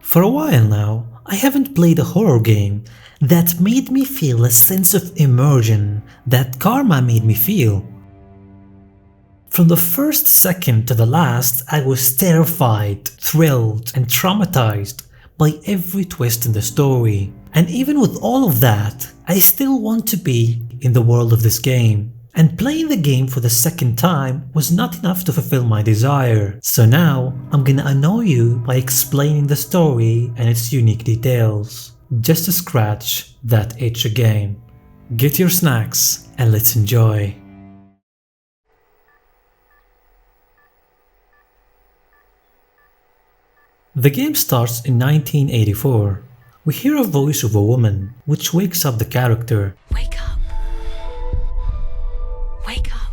For a while now, I haven't played a horror game that made me feel a sense of immersion that Karma made me feel. From the first second to the last, I was terrified, thrilled, and traumatized by every twist in the story. And even with all of that, I still want to be in the world of this game. And playing the game for the second time was not enough to fulfill my desire. So now, I'm gonna annoy you by explaining the story and its unique details, just to scratch that itch again. Get your snacks and let's enjoy. The game starts in 1984. We hear a voice of a woman, which wakes up the character. Wake up. Wake up.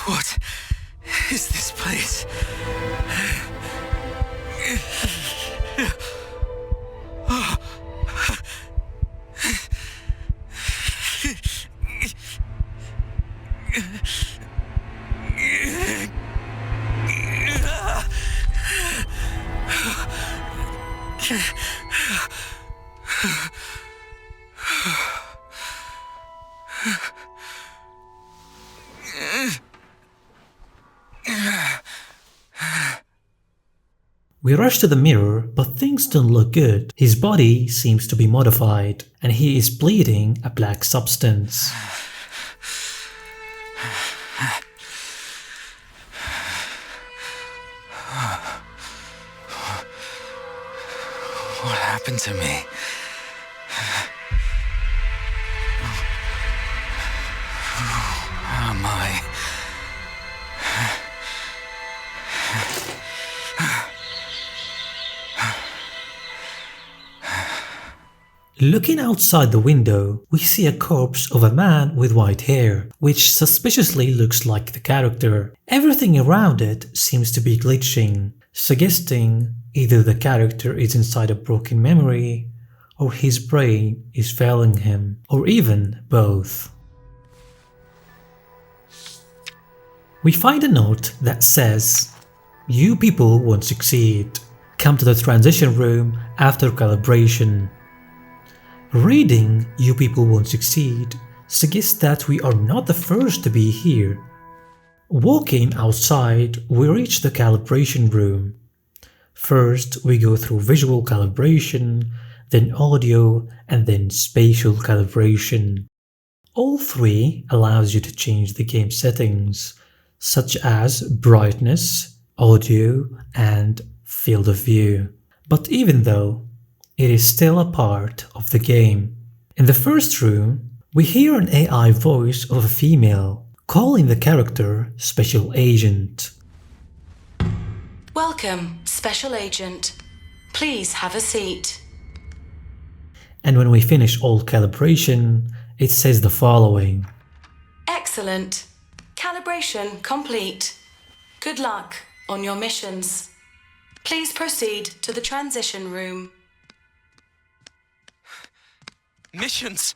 What is this place? We rush to the mirror, but things don't look good. His body seems to be modified, and he is bleeding a black substance. What happened to me? Who am I? Looking outside the window, we see a corpse of a man with white hair, which suspiciously looks like the character. Everything around it seems to be glitching, suggesting either the character is inside a broken memory, or his brain is failing him, or even both. We find a note that says, "You people won't succeed. Come to the transition room after calibration." Reading "You people won't succeed" suggests that we are not the first to be here. Walking outside, we reach the calibration room. First, we go through visual calibration, then audio, and then spatial calibration. All three allows you to change the game settings, such as brightness, audio, and field of view. But even though, it is still a part of the game. In the first room, we hear an AI voice of a female calling the character Special Agent. Welcome, Special Agent. Please have a seat. And when we finish all calibration, it says the following. Excellent. Calibration complete. Good luck on your missions. Please proceed to the transition room. Missions?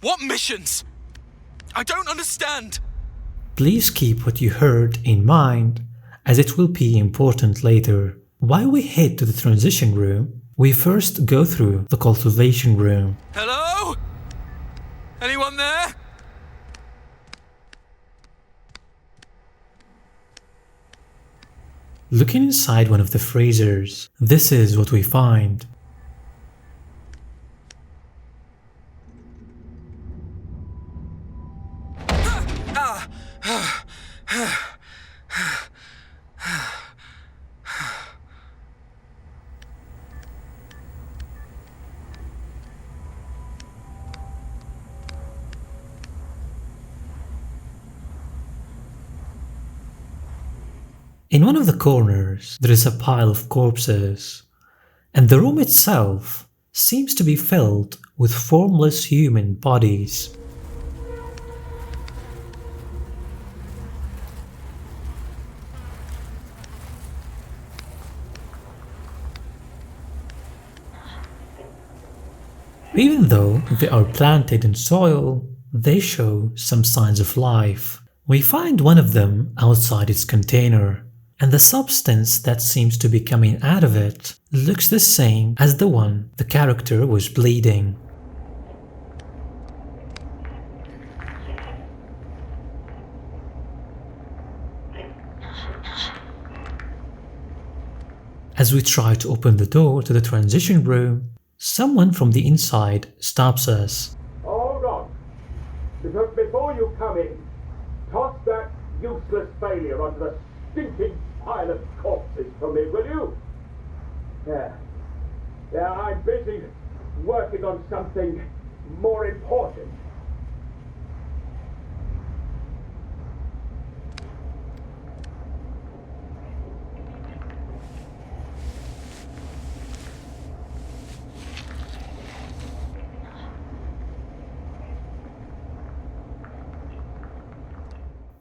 What missions? I don't understand. Please keep what you heard in mind, as it will be important later. While we head to the transition room, we first go through the cultivation room. Hello? Anyone there? Looking inside one of the freezers, this is what we find. In one of the corners, there is a pile of corpses, and the room itself seems to be filled with formless human bodies. Even though they are planted in soil, they show some signs of life. We find one of them outside its container, and the substance that seems to be coming out of it looks the same as the one the character was bleeding. As we try to open the door to the transition room, someone from the inside stops us. Hold on. Because before you come in, toss that useless failure onto the stinking pile of corpses for me, will you? Yeah, I'm busy working on something more important.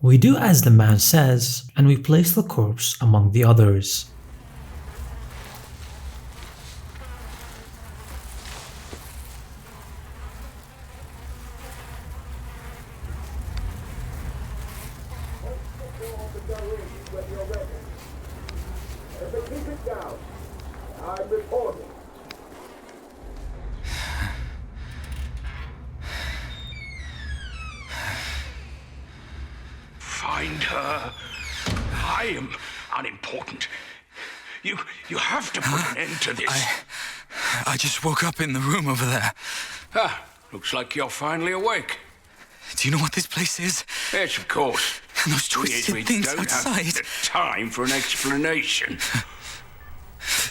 We do as the man says, and we place the corpse among the others. Keep it down. I'm reporting. Find her. I am unimportant. You have to put an end to this. I just woke up in the room over there. Looks like you're finally awake. Do you know what this place is? Yes, of course. And those twisted We things don't outside. have the time for an explanation.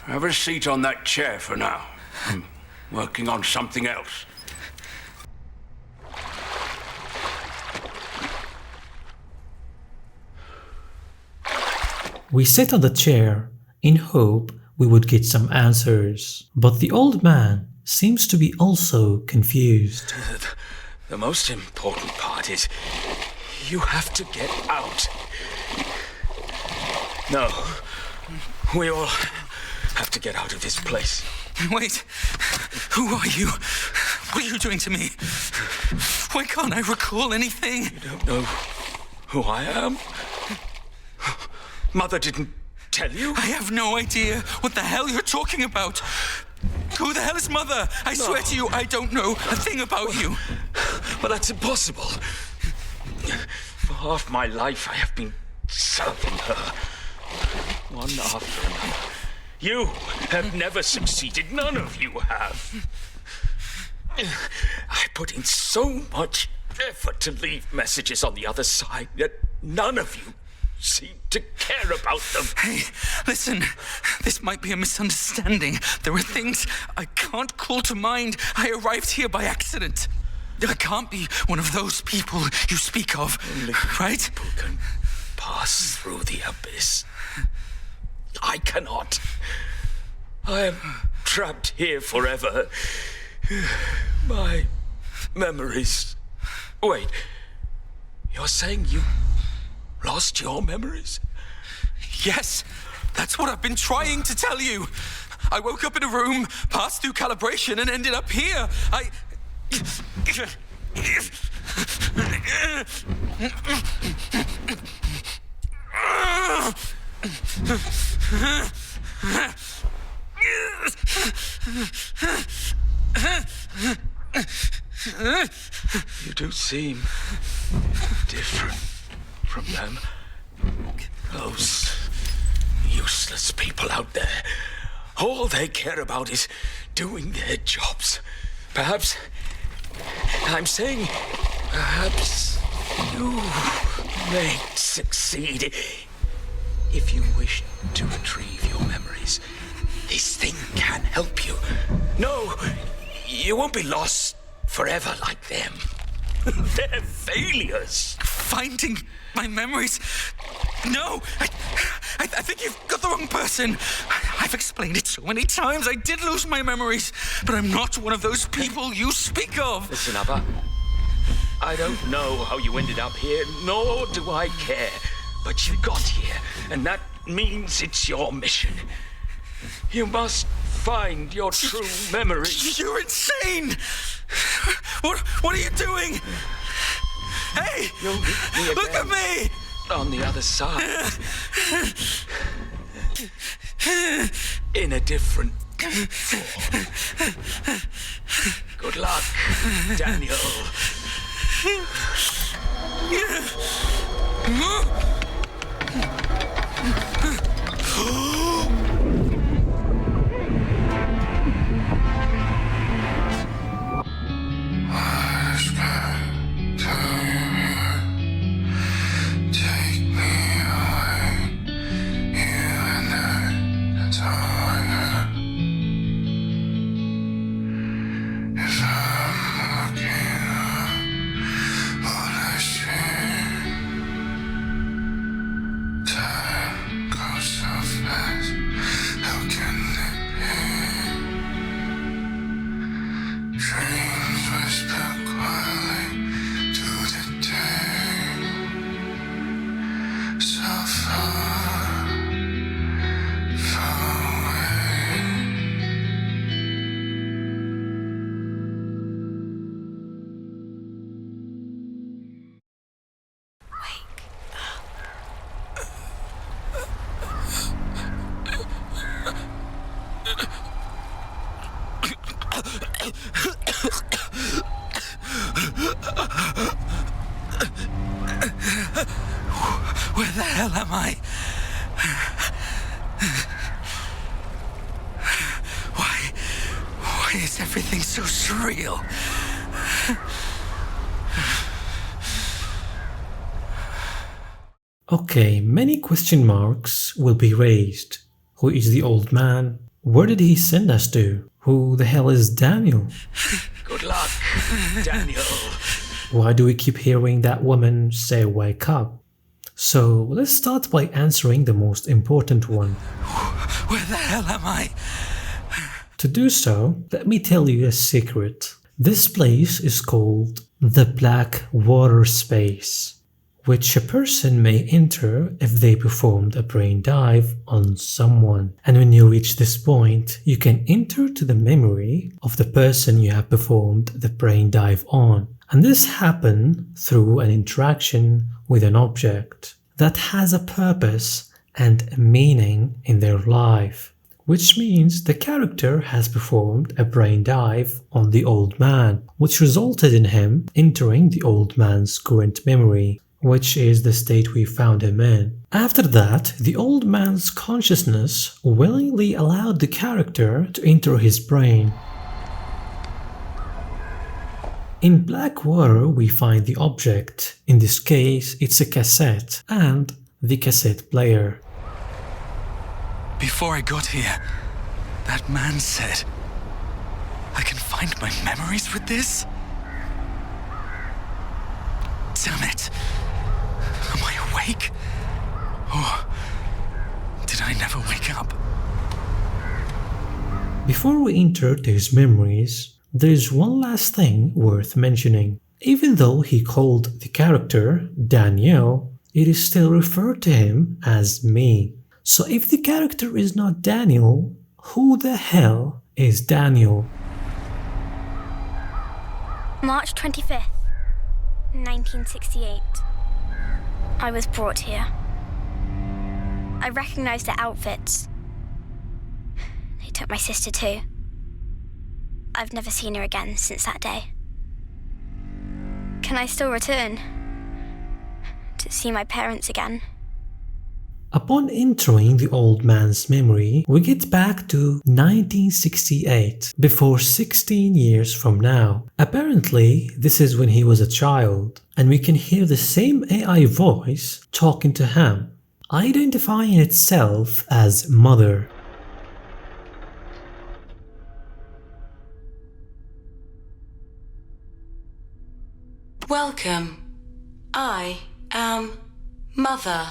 Have a seat on that chair for now. I'm working on something else. We sit on the chair in hope we would get some answers, but the old man seems to be also confused. The most important part is you have to get out. No, we all have to get out of this place. Wait, who are you? What are you doing to me? Why can't I recall anything? You don't know who I am? Mother didn't tell you? I have no idea what the hell you're talking about. Who the hell is Mother? I swear to you, I don't know a thing about you. Well, that's impossible. For half my life, I have been serving her, one after another. You have never succeeded. None of you have. I put in so much effort to leave messages on the other side, yet none of you seem to care about them. Hey, listen, this might be a misunderstanding. There are things I can't call to mind. I arrived here by accident. I can't be one of those people you speak of, Only right? people can pass through the abyss. I cannot. I am trapped here forever. My memories. Wait, you're saying you lost your memories? Yes, that's what I've been trying to tell you. I woke up in a room, passed through calibration, and ended up here. You do seem different from them. Those useless people out there. All they care about is doing their jobs. Perhaps, I'm saying, perhaps you may succeed. If you wish to retrieve your memories, this thing can help you. No, you won't be lost forever like them. They're failures. Finding my memories? No, I think you've got the wrong person. I've explained it so many times. I did lose my memories, but I'm not one of those people you speak of. Listen, Abba. I don't know how you ended up here, nor do I care. But you got here, and that means it's your mission. You must find your true memories. You're insane! What are you doing? Hey! You'll meet me Look at again me! on the other side. In a different form. Good luck, Daniel. Where the hell am I? Why is everything so surreal? Okay, many question marks will be raised. Who is the old man? Where did he send us to? Who the hell is Daniel? Good luck, Daniel. Why do we keep hearing that woman say wake up? So let's start by answering the most important one. Where the hell am I? To do so, let me tell you a secret. This place is called the Black Water Space, which a person may enter if they performed a brain dive on someone. And when you reach this point, you can enter to the memory of the person you have performed the brain dive on. And this happens through an interaction with an object that has a purpose and a meaning in their life, which means the character has performed a brain dive on the old man, which resulted in him entering the old man's current memory, which is the state we found him in. After that, the old man's consciousness willingly allowed the character to enter his brain. In Blackwater, we find the object. In this case, it's a cassette and the cassette player. Before I got here, that man said, I can find my memories with this? Damn it. Am I awake? Or did I never wake up? Before we enter to his memories, there is one last thing worth mentioning. Even though he called the character Daniel, it is still referred to him as me. So if the character is not Daniel, who the hell is Daniel? March 25th, 1968. I was brought here. I recognized their outfits. They took my sister too. I've never seen her again since that day. Can I still return? To see my parents again? Upon entering the old man's memory, we get back to 1968, before 16 years from now. Apparently, this is when he was a child, and we can hear the same AI voice talking to him, identifying itself as Mother. Welcome. I am Mother.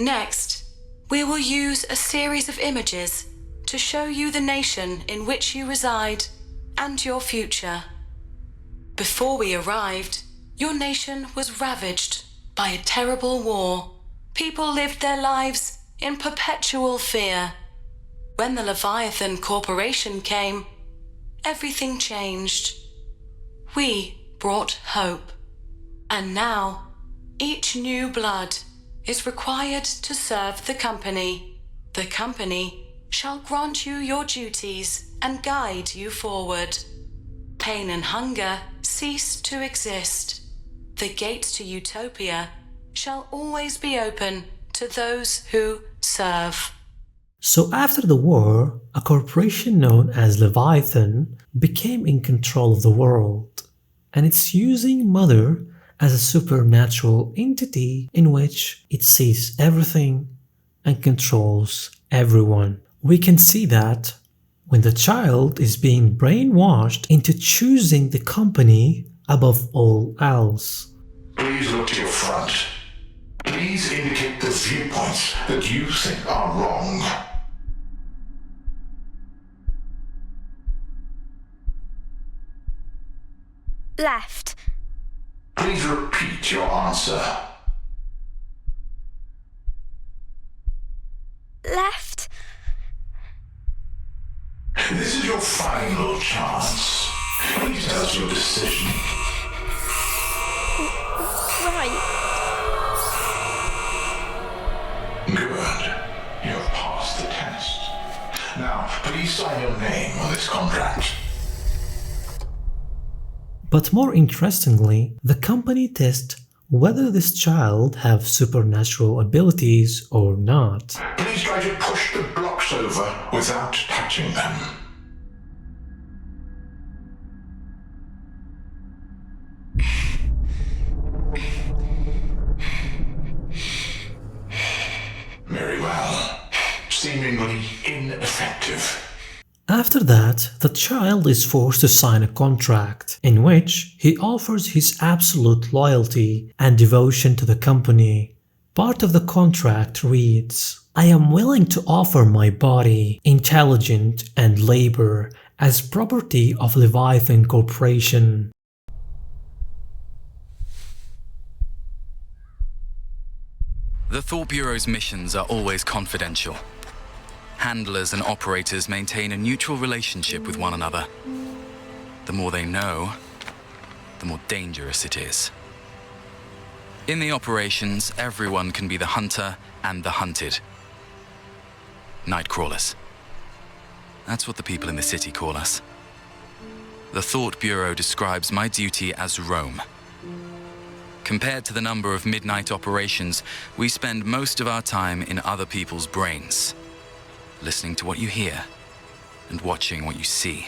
Next, We will use a series of images to show you the nation in which you reside and your future. Before we arrived, your nation was ravaged by a terrible war. People lived their lives in perpetual fear. When the Leviathan Corporation came, everything changed. We brought hope. And now, each new blood is required to serve the company. The company shall grant you your duties and guide you forward. Pain and hunger cease to exist. The gates to utopia shall always be open to those who serve. So after the war, a corporation known as Leviathan became in control of the world, and it's using Mother as a supernatural entity in which it sees everything and controls everyone. We can see that when the child is being brainwashed into choosing the company above all else. Please look to your front. Please indicate the viewpoints that you think are wrong. Left. Please repeat your answer. Left. This is your final chance. Please tell us your decision. Right. Good. You have passed the test. Now, please sign your name on this contract. But more interestingly, the company tests whether this child have supernatural abilities or not. Please try to push the blocks over without touching them. Very well. Seemingly ineffective. After that, the child is forced to sign a contract in which he offers his absolute loyalty and devotion to the company. Part of the contract reads, "I am willing to offer my body, intelligence, and labor as property of Leviathan Corporation." The Thought Bureau's missions are always confidential. Handlers and operators maintain a neutral relationship with one another. The more they know, the more dangerous it is. In the operations, everyone can be the hunter and the hunted. Nightcrawlers. That's what the people in the city call us. The Thought Bureau describes my duty as roam. Compared to the number of midnight operations, we spend most of our time in other people's brains, listening to what you hear and watching what you see.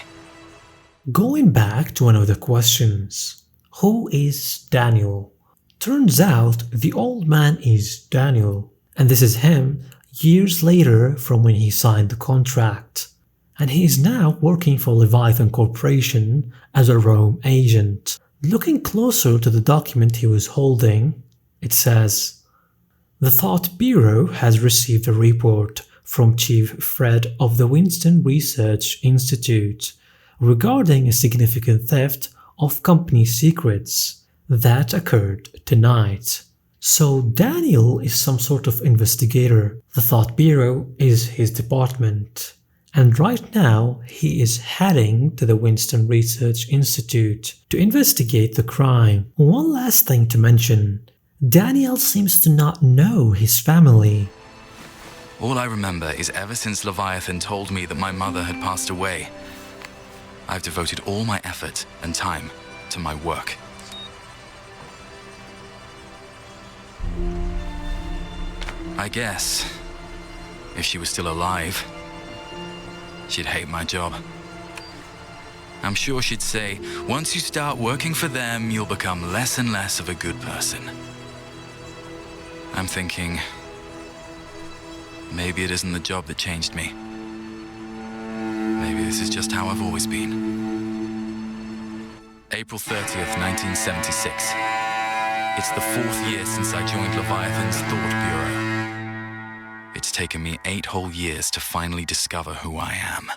Going back to one of the questions, who is Daniel? Turns out the old man is Daniel, and this is him years later from when he signed the contract. And he is now working for Leviathan Corporation as a roam agent. Looking closer to the document he was holding, it says, "The Thought Bureau has received a report from Chief Fred of the Winston Research Institute regarding a significant theft of company secrets that occurred tonight." So Daniel is some sort of investigator. The Thought Bureau is his department. And right now he is heading to the Winston Research Institute to investigate the crime. One last thing to mention, Daniel seems to not know his family. All I remember is ever since Leviathan told me that my mother had passed away, I've devoted all my effort and time to my work. I guess, if she was still alive, she'd hate my job. I'm sure she'd say, once you start working for them, you'll become less and less of a good person. I'm thinking, maybe it isn't the job that changed me. Maybe this is just how I've always been. April 30th, 1976. It's the 4th year since I joined Leviathan's Thought Bureau. It it's taken me 8 whole years to finally discover who I am.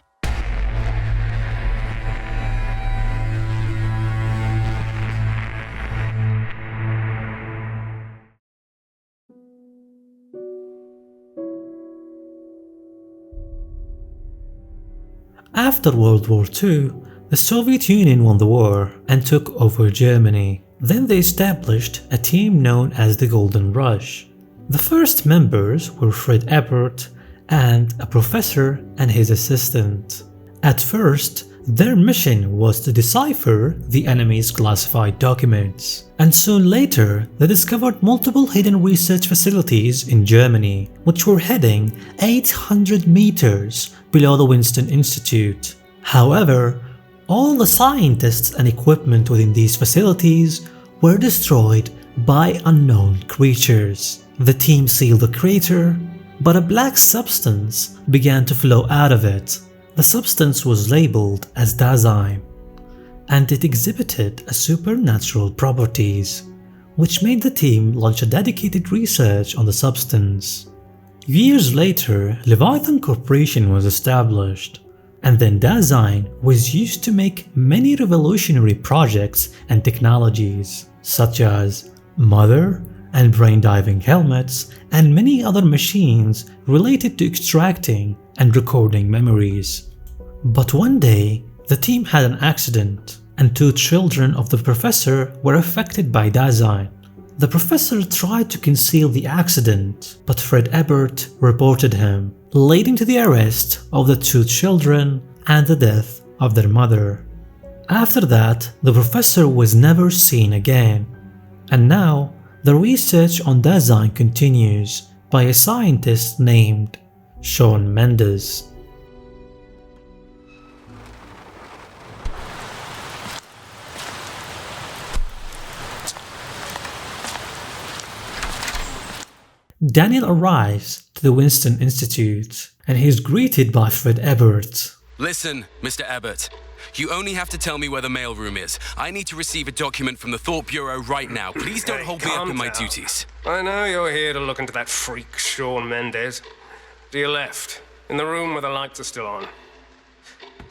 After World War II, the Soviet Union won the war and took over Germany. Then they established a team known as the Golden Rush. The first members were Fred Ebert and a professor and his assistant. At first, their mission was to decipher the enemy's classified documents, and soon later they discovered multiple hidden research facilities in Germany, which were heading 800 meters below the Winston Institute. However, all the scientists and equipment within these facilities were destroyed by unknown creatures. The team sealed the crater, but a black substance began to flow out of it. The substance was labeled as Dasein, and it exhibited a supernatural properties, which made the team launch a dedicated research on the substance. Years later, Leviathan Corporation was established, and then Dasein was used to make many revolutionary projects and technologies, such as Mother and brain diving helmets and many other machines related to extracting and recording memories. But one day, the team had an accident, and 2 children of the professor were affected by Dasein. The professor tried to conceal the accident, but Fred Ebert reported him, leading to the arrest of the 2 children and the death of their mother. After that, the professor was never seen again, and now the research on Dasein continues by a scientist named Shawn Mendes. Daniel arrives to the Winston Institute and he is greeted by Fred Ebert. Listen, Mr. Ebert. You only have to tell me where the mailroom is. I need to receive a document from the Thought Bureau right now. Please don't hold me up in my duties. I know you're here to look into that freak, Shawn Mendes. To your left, in the room where the lights are still on.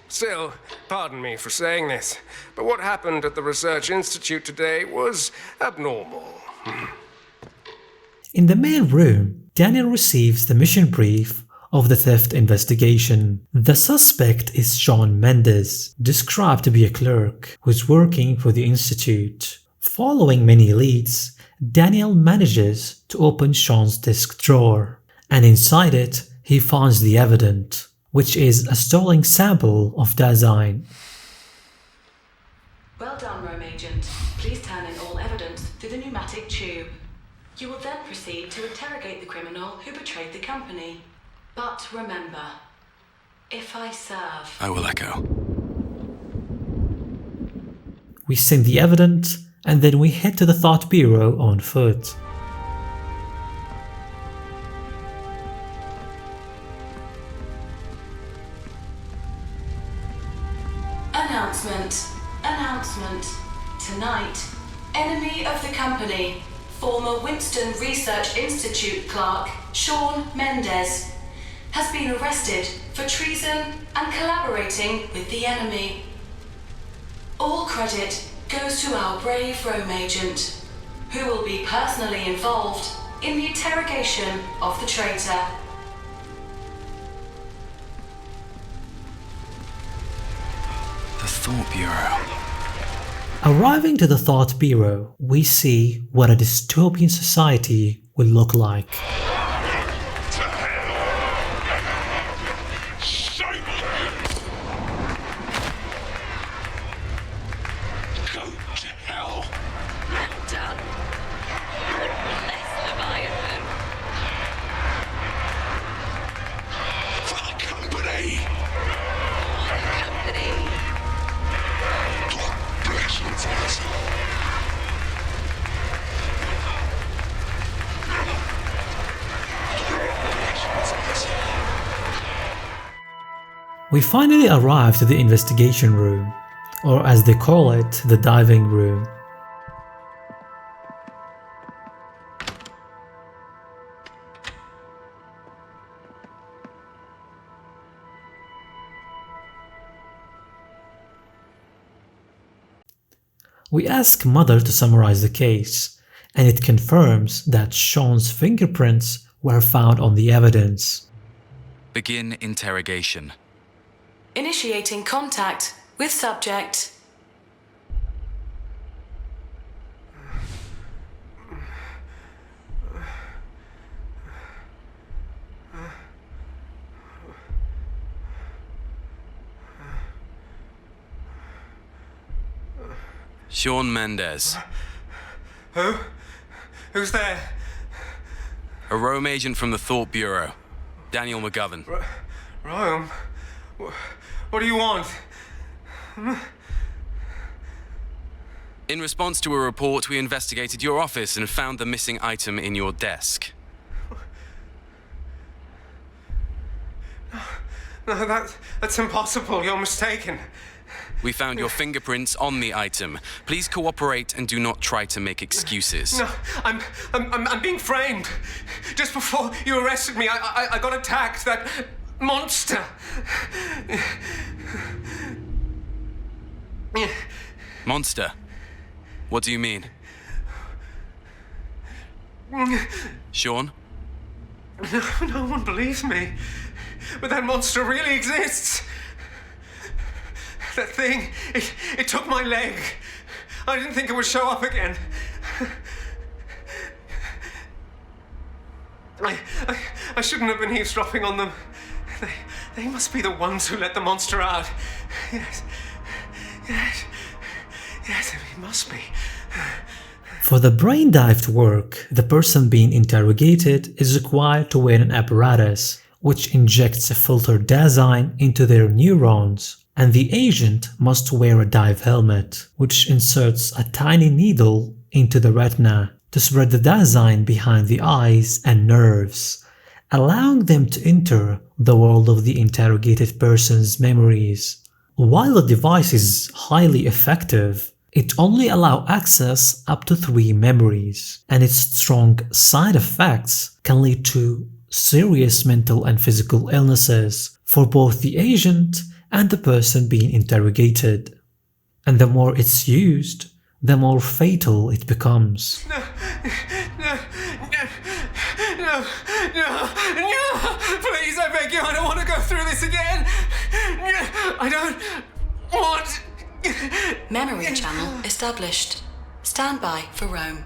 Still, pardon me for saying this, but what happened at the Research Institute today was abnormal. In the mail room, Daniel receives the mission brief of the theft investigation. The suspect is Shawn Mendes, described to be a clerk who is working for the institute. Following many leads, Daniel manages to open Shawn's desk drawer, and inside it he finds the evidence, which is a stolen sample of Dasein. Well done, Rome Agent. Please turn in all evidence through the pneumatic tube. You will then proceed to interrogate the criminal who betrayed the company. But remember, if I serve... I will echo. We send the evidence and then we head to the Thought Bureau on foot. Announcement. Tonight, enemy of the company, former Winston Research Institute clerk Shawn Mendes, has been arrested for treason and collaborating with the enemy. All credit goes to our brave Rome Agent, who will be personally involved in the interrogation of the traitor. The Thought Bureau. Arriving to the Thought Bureau, we see what a dystopian society will look like. We finally arrive to the investigation room, or as they call it, the diving room. We ask Mother to summarize the case, and it confirms that Sean's fingerprints were found on the evidence. Begin interrogation. Initiating contact with subject. Sean Mendez. Who? Who's there? A Rome agent from the Thought Bureau. Daniel McGovern. Rome? What do you want? In response to a report, we investigated your office and found the missing item in your desk. No, that's impossible. You're mistaken. We found your fingerprints on the item. Please cooperate and do not try to make excuses. No, I'm being framed. Just before you arrested me, I got attacked. That monster. Monster? What do you mean? Sean? No one believes me. But that monster really exists. That thing, it took my leg. I didn't think it would show up again. I shouldn't have been eavesdropping on them. They must be the ones who let the monster out. Yes, it must be. For the brain dive to work, the person being interrogated is required to wear an apparatus which injects a filtered design into their neurons, and the agent must wear a dive helmet which inserts a tiny needle into the retina to spread the design behind the eyes and nerves, allowing them to enter the world of the interrogated person's memories. While the device is highly effective, it only allows access up to 3 memories, and its strong side effects can lead to serious mental and physical illnesses for both the agent and the person being interrogated. And the more it's used, the more fatal it becomes. No, please, I beg you, I don't want to go through this again. I don't want... Memory channel established. Stand by for Rome.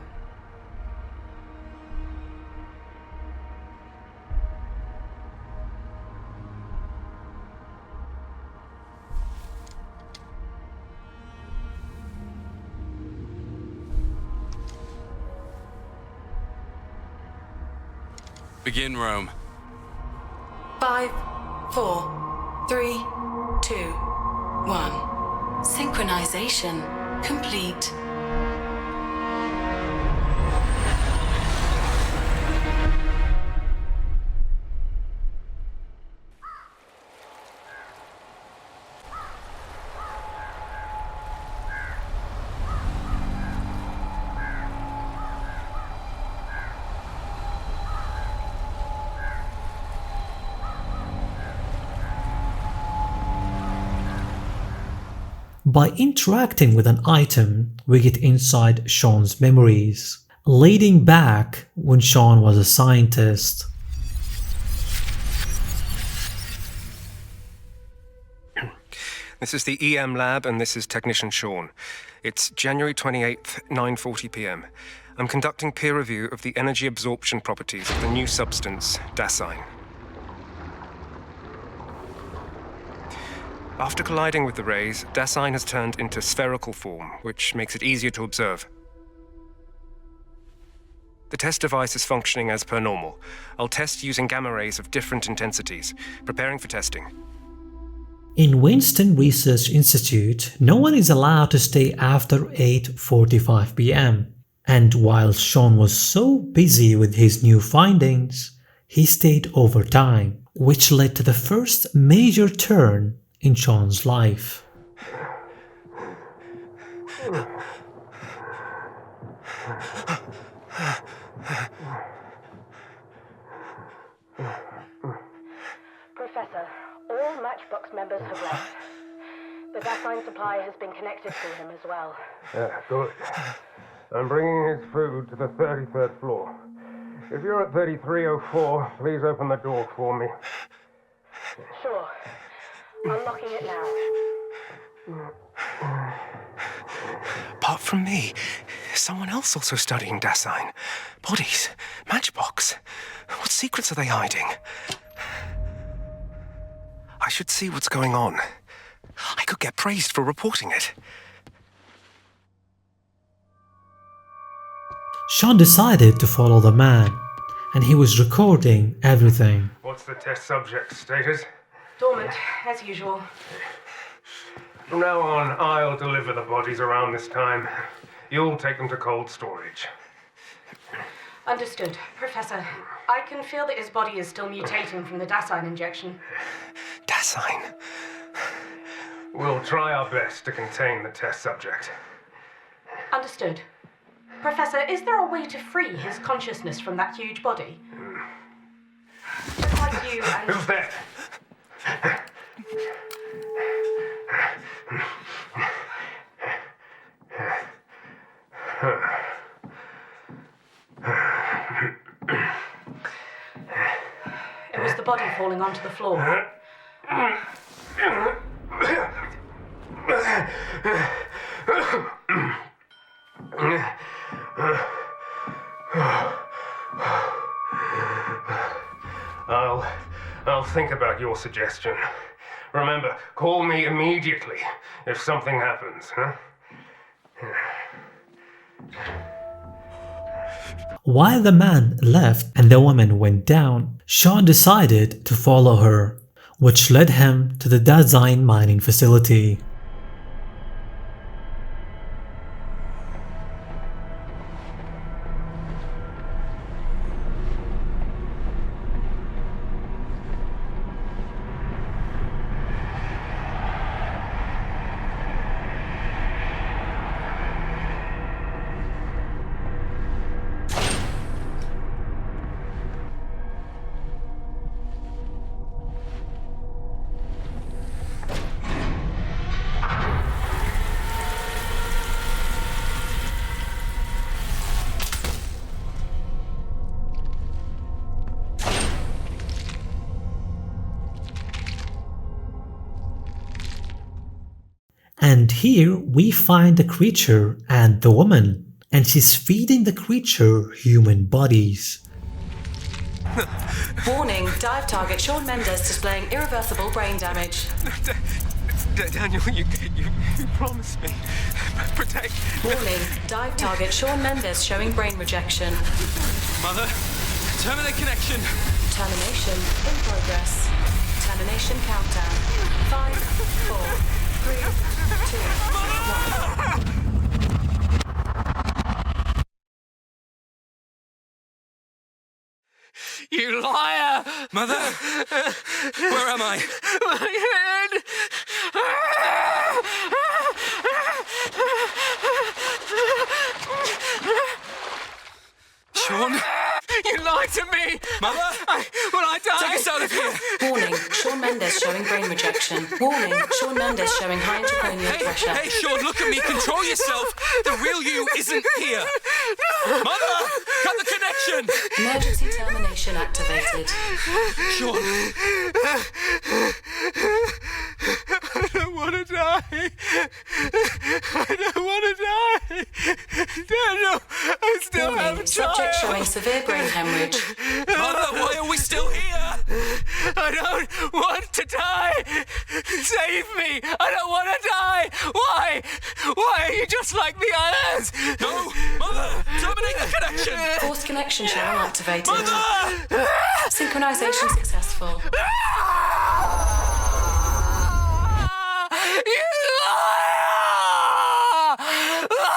Begin Rome. 5, 4, 3, 2, 1. Synchronization complete. By interacting with an item, we get inside Sean's memories, leading back when Sean was a scientist. This is the EM lab, and this is Technician Sean. It's January 28th, 9:40 p.m. I'm conducting peer review of the energy absorption properties of the new substance, Dasein. After colliding with the rays, Dasein has turned into spherical form, which makes it easier to observe. The test device is functioning as per normal. I'll test using gamma rays of different intensities, preparing for testing. In Winston Research Institute, no one is allowed to stay after 8:45 p.m. And while Sean was so busy with his new findings, he stayed overtime, which led to the first major turn in Sean's life. Professor, all Matchbox members have left. The Dasein supply has been connected to him as well. Yeah, good. I'm bringing his food to the 33rd floor. If you're at 3304, please open the door for me. Sure. Unlocking it now. Apart from me, is someone else also studying Dasein? Bodies? Matchbox? What secrets are they hiding? I should see what's going on. I could get praised for reporting it. Sean decided to follow the man, and he was recording everything. What's the test subject status? Dormant, as usual. From now on, I'll deliver the bodies around this time. You'll take them to cold storage. Understood. Professor, I can feel that his body is still mutating from the Dasein injection. Dasein? We'll try our best to contain the test subject. Understood. Professor, is there a way to free his consciousness from that huge body? Just like you and... Who's there? It was the body falling onto the floor. I'll think about your suggestion. Remember, call me immediately if something happens, huh? While the man left and the woman went down, Sean decided to follow her, which led him to the Dasein mining facility. And here we find the creature and the woman, and she's feeding the creature human bodies. Warning, dive target Shawn Mendes displaying irreversible brain damage. Daniel, you promised me. Protect. Warning, dive target Shawn Mendes showing brain rejection. Mother, terminate connection. Termination in progress. Termination countdown. 5, 4, 3, 2, 1. You liar! Mother, where am I? My head! Sean? You lied to me! Mother? When I die... Take us out of here! Warning, Shawn Mendes showing brain rejection. Warning, Shawn Mendes showing high intracranial pressure. Hey, Sean, look at me. Control yourself. The real you isn't here. Mother, cut the connection. Emergency termination activated. Sean. I don't want to die. I don't want to die. Daniel, I still have a child. Subject showing severe brain hemorrhage. Mother, why are we still here? I don't want to die. Save me. I don't want to die. Why? Why are you just like the others? No, Mother, terminate the connection. Forced connection channel activated. Mother! Synchronization successful. You liar! Liar!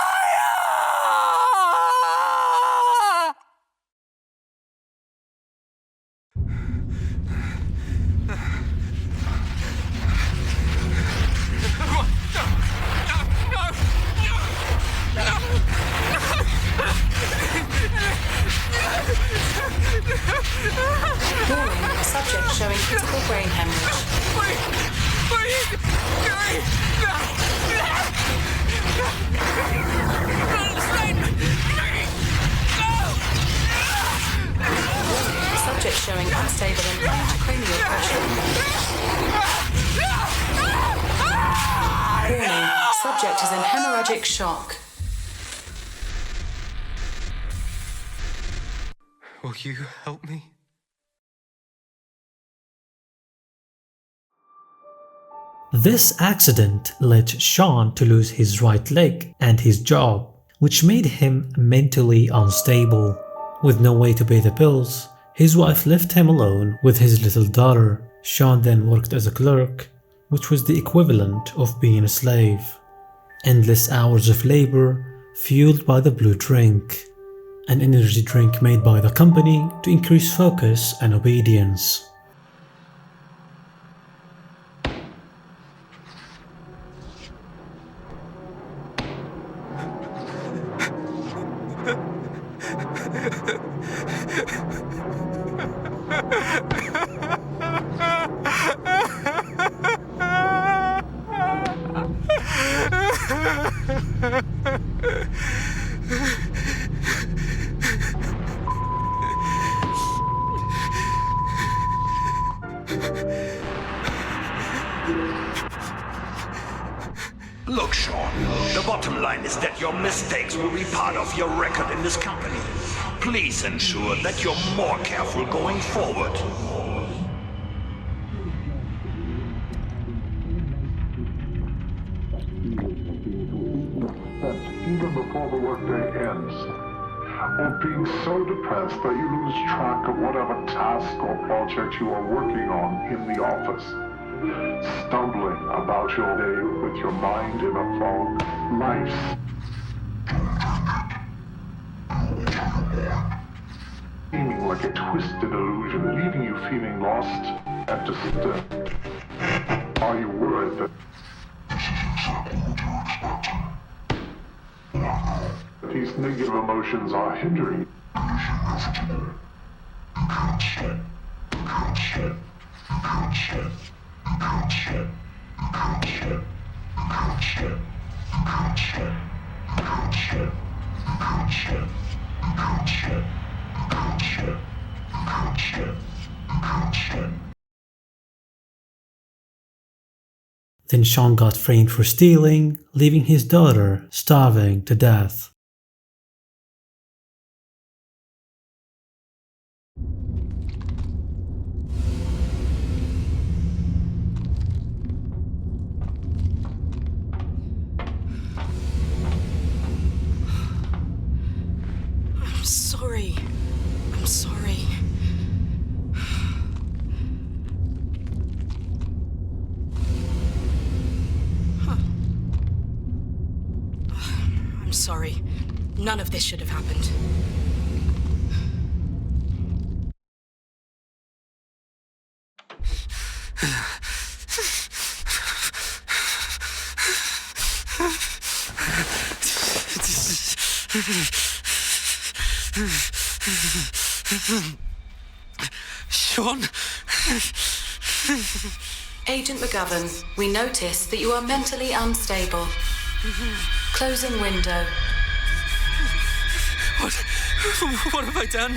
Warning, subject showing critical brain hemorrhage. Please! No! showing unstable and intracranial pressure. Warning, subject is in hemorrhagic shock. Will you help me? This accident led Sean to lose his right leg and his job, which made him mentally unstable. With no way to pay the bills, his wife left him alone with his little daughter. Sean then worked as a clerk, which was the equivalent of being a slave. Endless hours of labor fueled by the blue drink, an energy drink made by the company to increase focus and obedience. Look, Sean, the bottom line is that your mistakes will be part of your record in this company. Please ensure that you're more careful going forward. Even before the workday ends, or being so depressed that you lose track of whatever task or project you are working on in the office. Stumbling about your day with your mind in a fog, life seeming like a twisted illusion, leaving you feeling lost and disturbed. Are you worried that these negative emotions are hindering you? Then Sean got framed for stealing, leaving his daughter starving to death. I'm sorry. I'm sorry. I'm sorry. None of this should have happened. Sean? Agent McGovern, we notice that you are mentally unstable. Closing window. What have I done?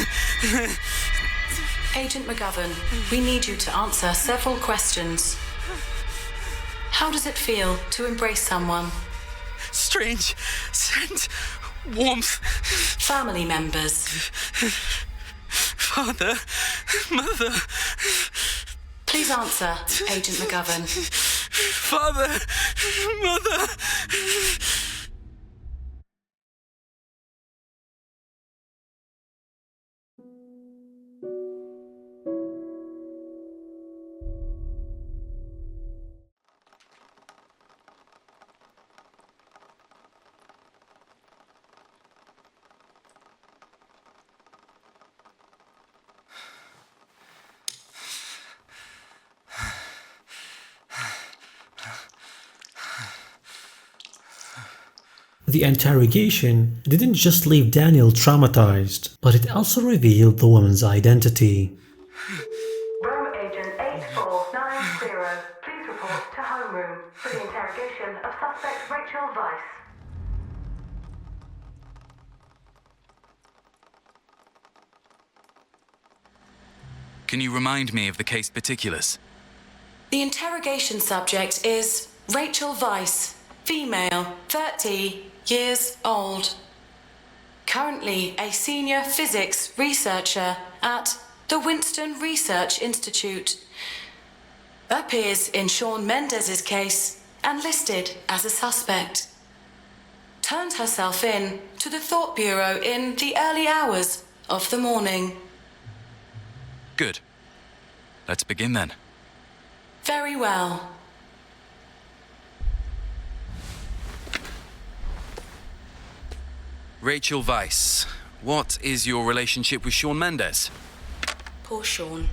Agent McGovern, we need you to answer several questions. How does it feel to embrace someone? Strange scent, warmth. Family members. Father, mother. Please answer, Agent McGovern. Father, mother. The interrogation didn't just leave Daniel traumatized, but it also revealed the woman's identity. Room agent 8490, please report to homeroom for the interrogation of suspect Rachel Weiss. Can you remind me of the case particulars? The interrogation subject is Rachel Weiss, female, 30 years old. Currently a senior physics researcher at the Winston Research Institute. Appears in Shawn Mendes's case and listed as a suspect. Turned herself in to the Thought Bureau in the early hours of the morning. Good. Let's begin then. Very well. Rachel Weiss, what is your relationship with Shawn Mendes? Poor Shawn.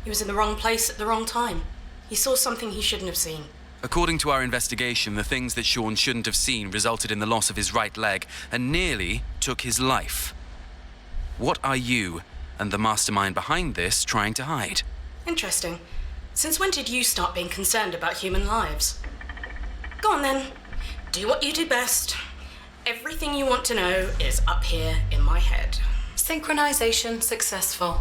He was in the wrong place at the wrong time. He saw something he shouldn't have seen. According to our investigation, the things that Shawn shouldn't have seen resulted in the loss of his right leg and nearly took his life. What are you and the mastermind behind this trying to hide? Interesting. Since when did you start being concerned about human lives? Go on then. Do what you do best. Everything you want to know is up here in my head. Synchronization successful.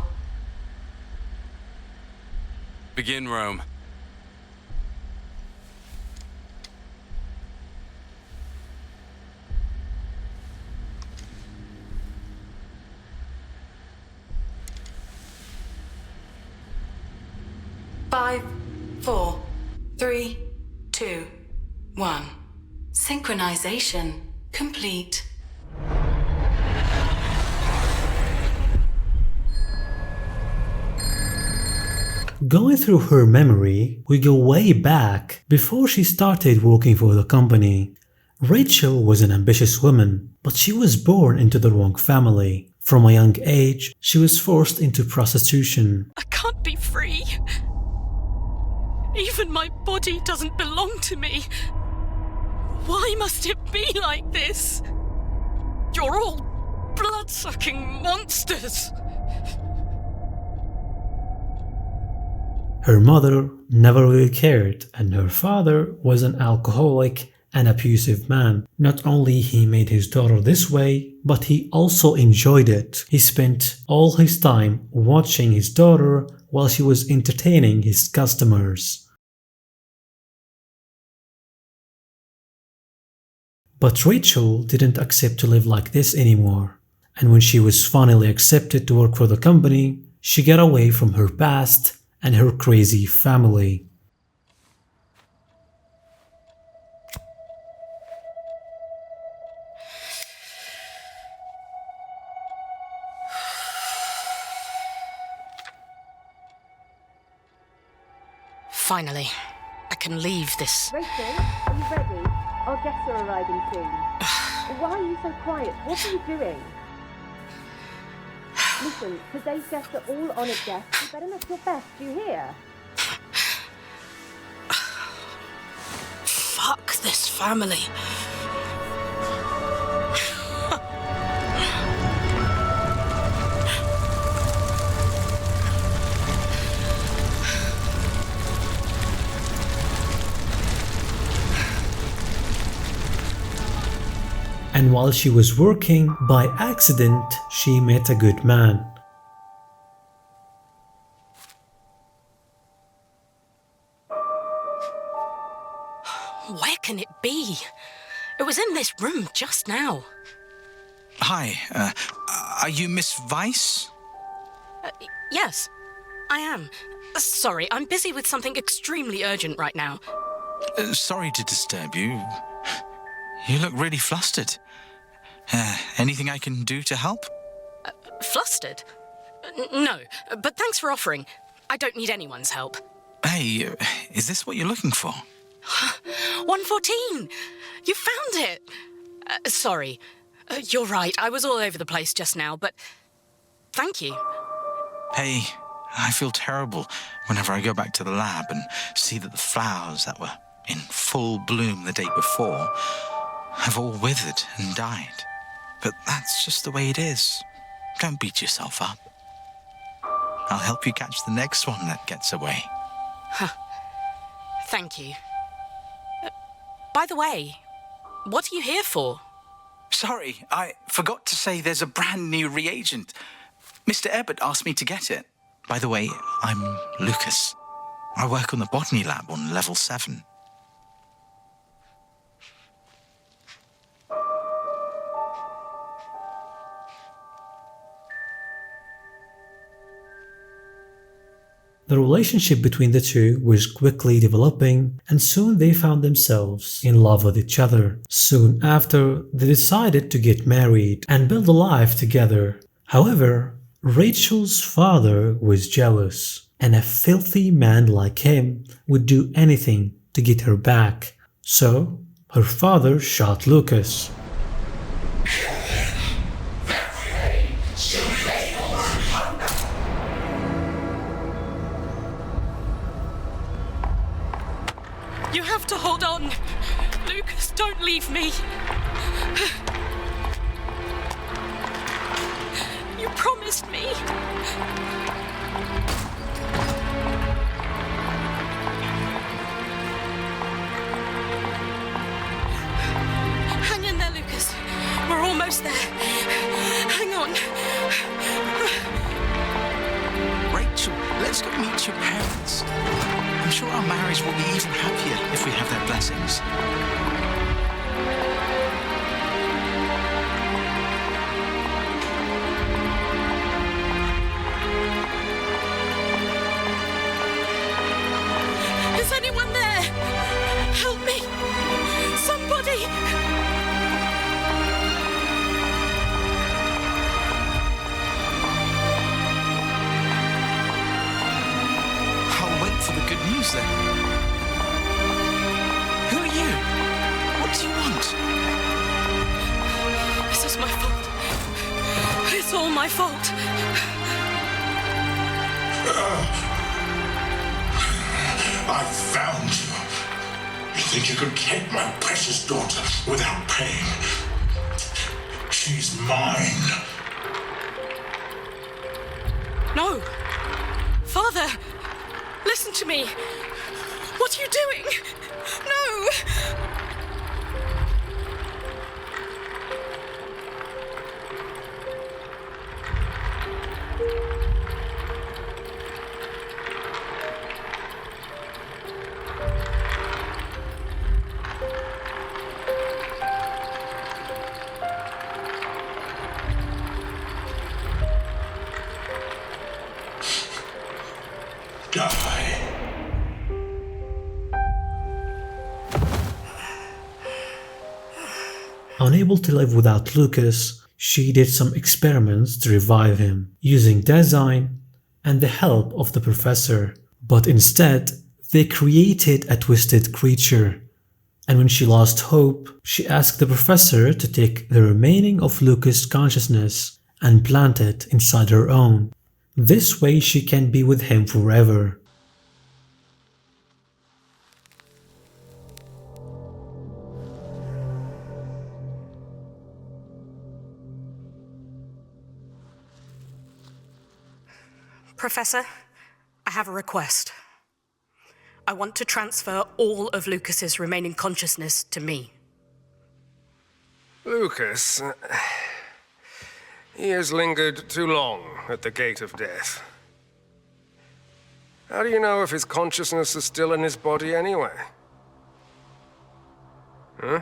Begin, Rome. Five, 4, 3, 2, 1. Synchronization complete. Going through her memory, we go way back before she started working for the company. Rachel was an ambitious woman, but she was born into the wrong family. From a young age, she was forced into prostitution. I can't be free. Even my body doesn't belong to me. Why must it be like this? You're all blood-sucking monsters. Her mother never really cared, and her father was an alcoholic and abusive man. Not only he made his daughter this way, but he also enjoyed it. He spent all his time watching his daughter while she was entertaining his customers. But Rachel didn't accept to live like this anymore, and when she was finally accepted to work for the company, she got away from her past and her crazy family. Finally, I can leave this. Rachel, are you ready? Our guests are arriving soon. Why are you so quiet? What are you doing? Listen, today's guests are all honoured guests. You better look your best, do you hear? Fuck this family. And while she was working, by accident, she met a good man. Where can it be? It was in this room just now. Hi, are you Miss Weiss? Yes, I am. Sorry, I'm busy with something extremely urgent right now. Sorry to disturb you. You look really flustered. Anything I can do to help? Flustered? No, but thanks for offering. I don't need anyone's help. Hey, is this what you're looking for? 114! You found it! Sorry. You're right, I was all over the place just now, but thank you. Hey, I feel terrible whenever I go back to the lab and see that the flowers that were in full bloom the day before have all withered and died. But that's just the way it is. Don't beat yourself up. I'll help you catch the next one that gets away. Thank you. By the way, what are you here for? Sorry, I forgot to say there's a brand new reagent. Mr. Ebert asked me to get it. By the way, I'm Lucas. I work on the botany lab on level 7. The relationship between the two was quickly developing, and soon they found themselves in love with each other. Soon after, they decided to get married and build a life together. However, Rachel's father was jealous, and a filthy man like him would do anything to get her back. So, her father shot Lucas. You have to hold on. Lucas, don't leave me. You promised me. Hang in there, Lucas. We're almost there. Hang on. Rachel, let's go meet your parents. I'm sure our marriage will be even happier if we have their blessings. Is anyone there? Help me! Somebody! I'll wait for the good news then. Who are you? What do you want? This is my fault. It's all my fault. I found you. You think you could take my precious daughter without paying? She's mine. No! Father! Listen to me! What are you doing? No! Die. Unable to live without Lucas, she did some experiments to revive him, using design and the help of the professor. But instead, they created a twisted creature. And when she lost hope, she asked the professor to take the remaining of Lucas' consciousness and plant it inside her own. This way she can be with him forever. Professor, I have a request. I want to transfer all of Lucas's remaining consciousness to me. Lucas, he has lingered too long at the gate of death. How do you know if his consciousness is still in his body anyway? Huh?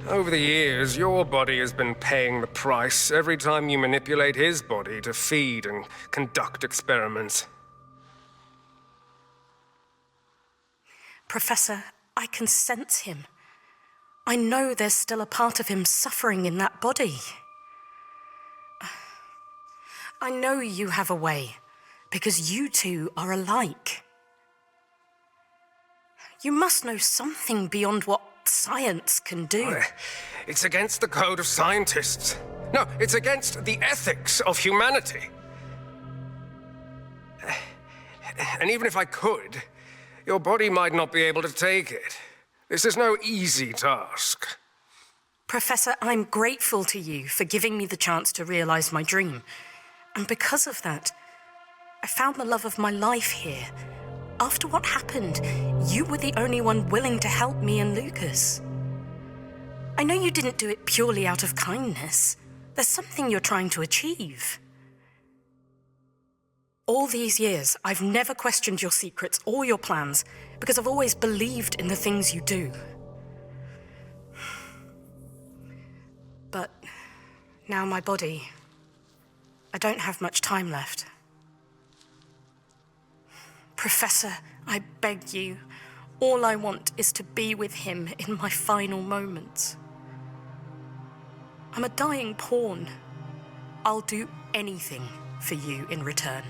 Over the years, your body has been paying the price every time you manipulate his body to feed and conduct experiments. Professor, I can sense him. I know there's still a part of him suffering in that body. I know you have a way, because you two are alike. You must know something beyond what science can do. It's against the code of scientists. No, it's against the ethics of humanity. And even if I could, your body might not be able to take it. This is no easy task. Professor, I'm grateful to you for giving me the chance to realize my dream. And because of that, I found the love of my life here. After what happened, you were the only one willing to help me and Lucas. I know you didn't do it purely out of kindness. There's something you're trying to achieve. All these years, I've never questioned your secrets or your plans because I've always believed in the things you do. But now my body, I don't have much time left. Professor, I beg you, all I want is to be with him in my final moments. I'm a dying pawn. I'll do anything for you in return.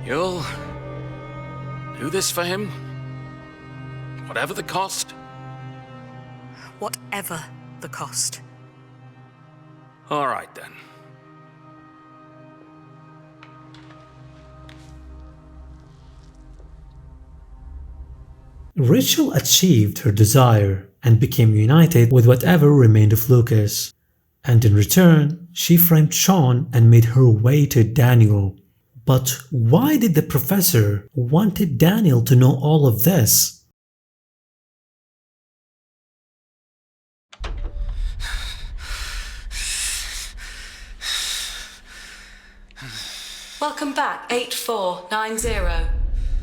You'll do this for him? Whatever the cost? Whatever the cost. All right, then. Rachel achieved her desire and became united with whatever remained of Lucas. And in return, she framed Sean and made her way to Daniel. But why did the professor wanted Daniel to know all of this? Welcome back, 8490.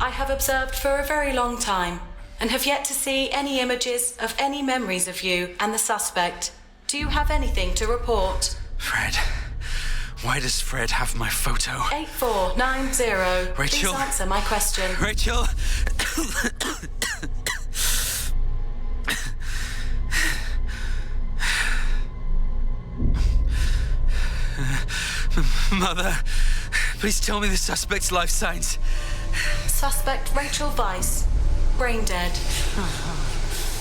I have observed for a very long time and have yet to see any images of any memories of you and the suspect. Do you have anything to report? Fred. Why does Fred have my photo? 8490. Rachel. Please answer my question. Rachel! Mother, please tell me the suspect's life signs. Suspect Rachel Weiss, brain dead.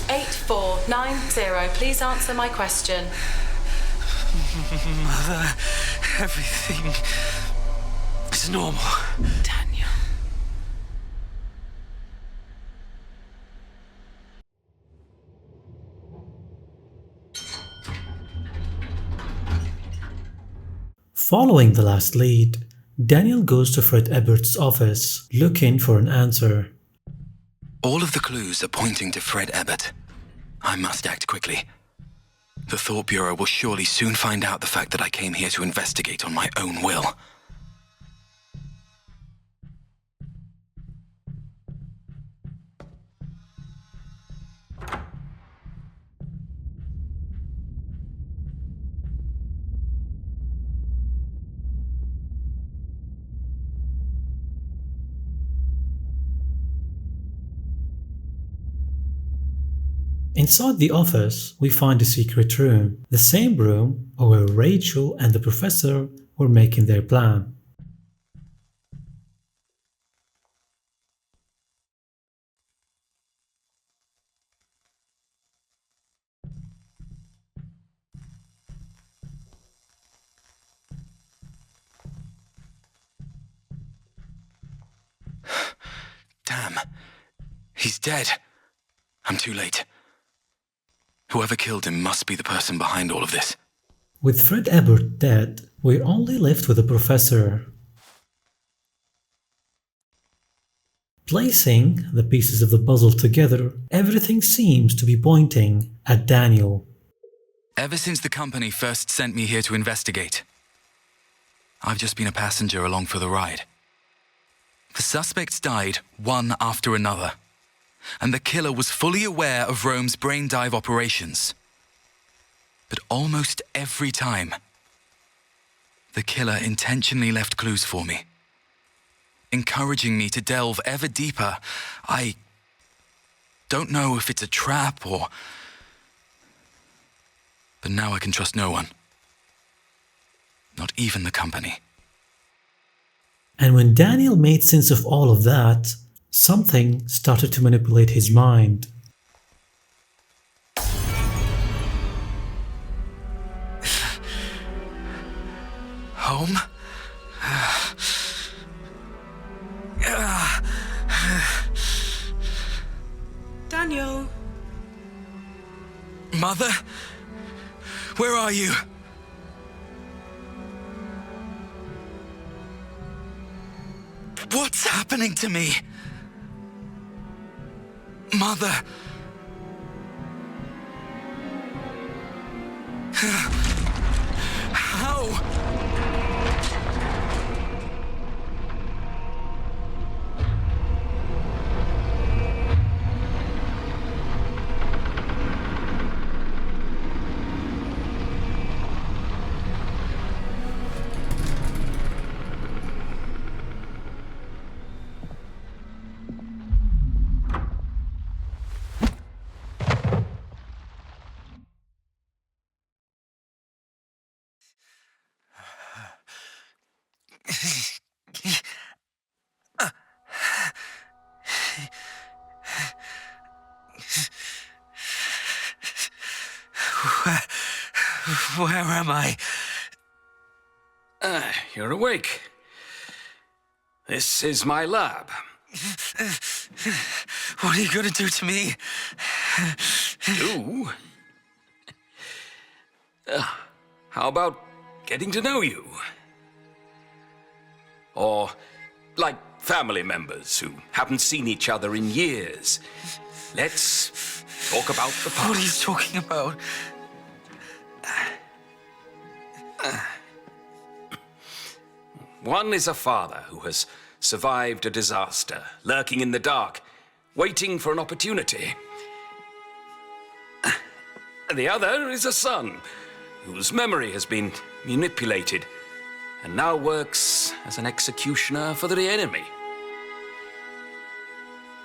8490. Please answer my question. Mother, everything is normal. Daniel. Following the last lead, Daniel goes to Fred Ebert's office looking for an answer. All of the clues are pointing to Fred Ebert. I must act quickly. The Thought Bureau will surely soon find out the fact that I came here to investigate on my own will. Inside the office, we find a secret room, the same room where Rachel and the professor were making their plan. Damn. He's dead. I'm too late. Whoever killed him must be the person behind all of this. With Fred Ebert dead, we're only left with the professor. Placing the pieces of the puzzle together, everything seems to be pointing at Daniel. Ever since the company first sent me here to investigate, I've just been a passenger along for the ride. The suspects died one after another, and the killer was fully aware of Rome's brain dive operations. But almost every time, the killer intentionally left clues for me, encouraging me to delve ever deeper. I don't know if it's a trap or... But now I can trust no one. Not even the company. And when Daniel made sense of all of that, something started to manipulate his mind. Home? Daniel. Mother? Where are you? What's happening to me? Mother. How? Where am I? You're awake. This is my lab. What are you going to do to me? Do? How about getting to know you? Or like family members who haven't seen each other in years. Let's talk about the past. What are you talking about? One is a father who has survived a disaster, lurking in the dark, waiting for an opportunity. The other is a son whose memory has been manipulated and now works as an executioner for the enemy.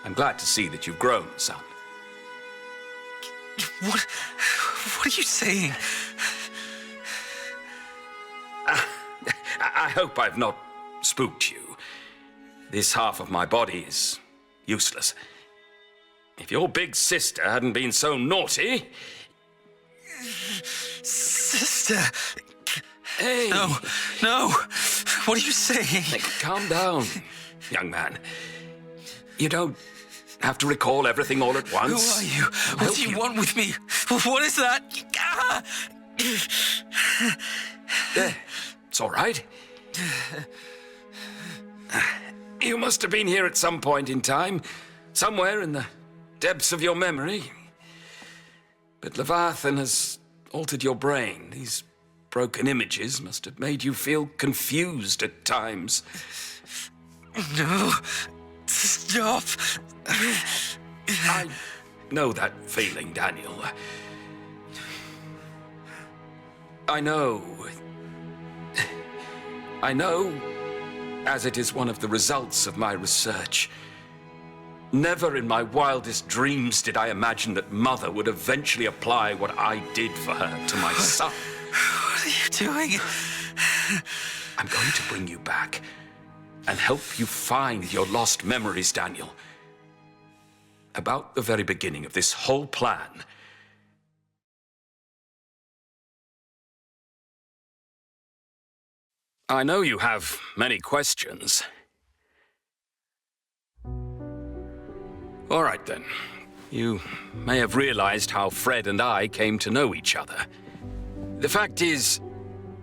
I'm glad to see that you've grown, son. What are you saying? I hope I've not spooked you. This half of my body is useless. If your big sister hadn't been so naughty... Sister! Hey! No! What are you saying? Calm down, young man. You don't have to recall everything all at once. Who are you? What do you want with me? What is that? There. It's all right. You must have been here at some point in time, somewhere in the depths of your memory. But Leviathan has altered your brain. These broken images must have made you feel confused at times. No. Stop. I know that feeling, Daniel. I know, as it is one of the results of my research. Never in my wildest dreams did I imagine that Mother would eventually apply what I did for her to my son. What are you doing? I'm going to bring you back and help you find your lost memories, Daniel. About the very beginning of this whole plan. I know you have many questions. All right, then. You may have realized how Fred and I came to know each other. The fact is,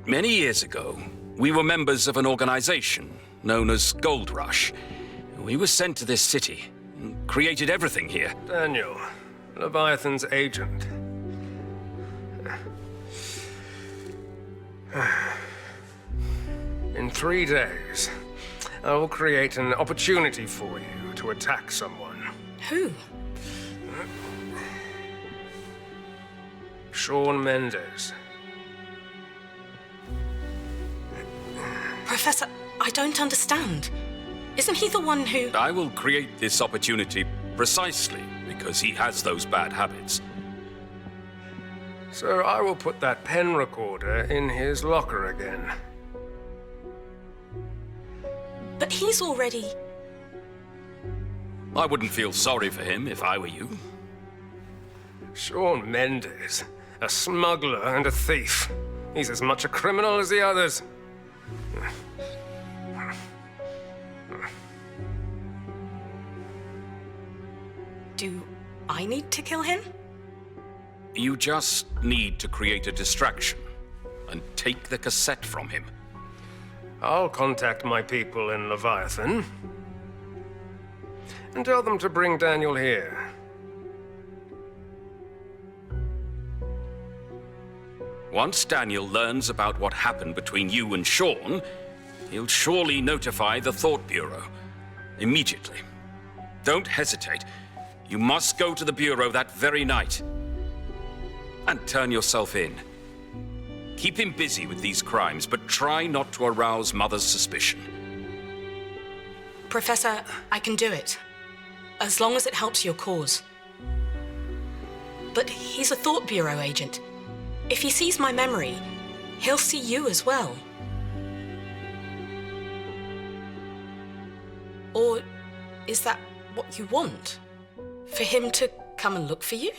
many years ago, we were members of an organization known as Gold Rush. We were sent to this city and created everything here. Daniel, Leviathan's agent. In 3 days, I will create an opportunity for you to attack someone. Who? Shawn Mendes. Professor, I don't understand. Isn't he the one who... I will create this opportunity precisely because he has those bad habits. So I will put that pen recorder in his locker again. But he's already... I wouldn't feel sorry for him if I were you. Shawn Mendes, a smuggler and a thief. He's as much a criminal as the others. Do I need to kill him? You just need to create a distraction and take the cassette from him. I'll contact my people in Leviathan. and tell them to bring Daniel here. Once Daniel learns about what happened between you and Sean, he'll surely notify the Thought Bureau. Immediately. Don't hesitate. You must go to the Bureau that very night. And turn yourself in. Keep him busy with these crimes, but try not to arouse Mother's suspicion. Professor, I can do it. As long as it helps your cause. But he's a Thought Bureau agent. If he sees my memory, he'll see you as well. Or is that what you want? For him to come and look for you?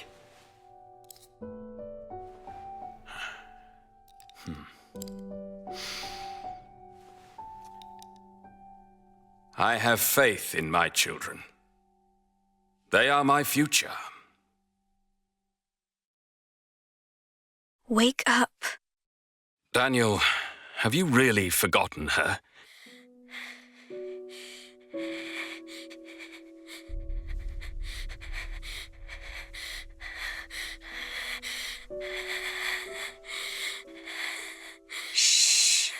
I have faith in my children. They are my future. Wake up. Daniel, have you really forgotten her? Shh.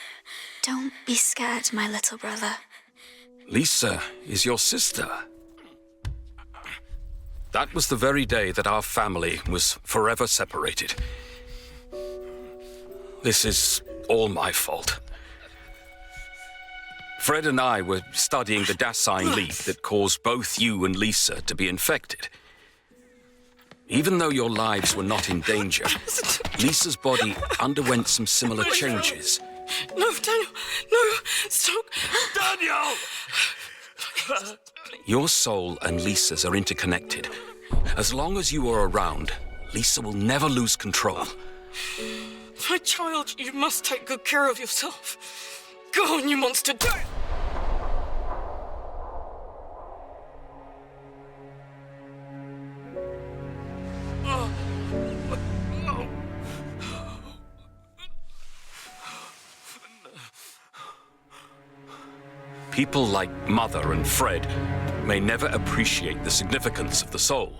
Don't be scared, my little brother. Lisa is your sister. That was the very day that our family was forever separated. This is all my fault. Fred and I were studying the Dasein leak that caused both you and Lisa to be infected. Even though your lives were not in danger, Lisa's body underwent some similar changes. No, Daniel, no, stop. Daniel! Your soul and Lisa's are interconnected. As long as you are around, Lisa will never lose control. My child, you must take good care of yourself. Go on, you monster. People like Mother and Fred may never appreciate the significance of the soul.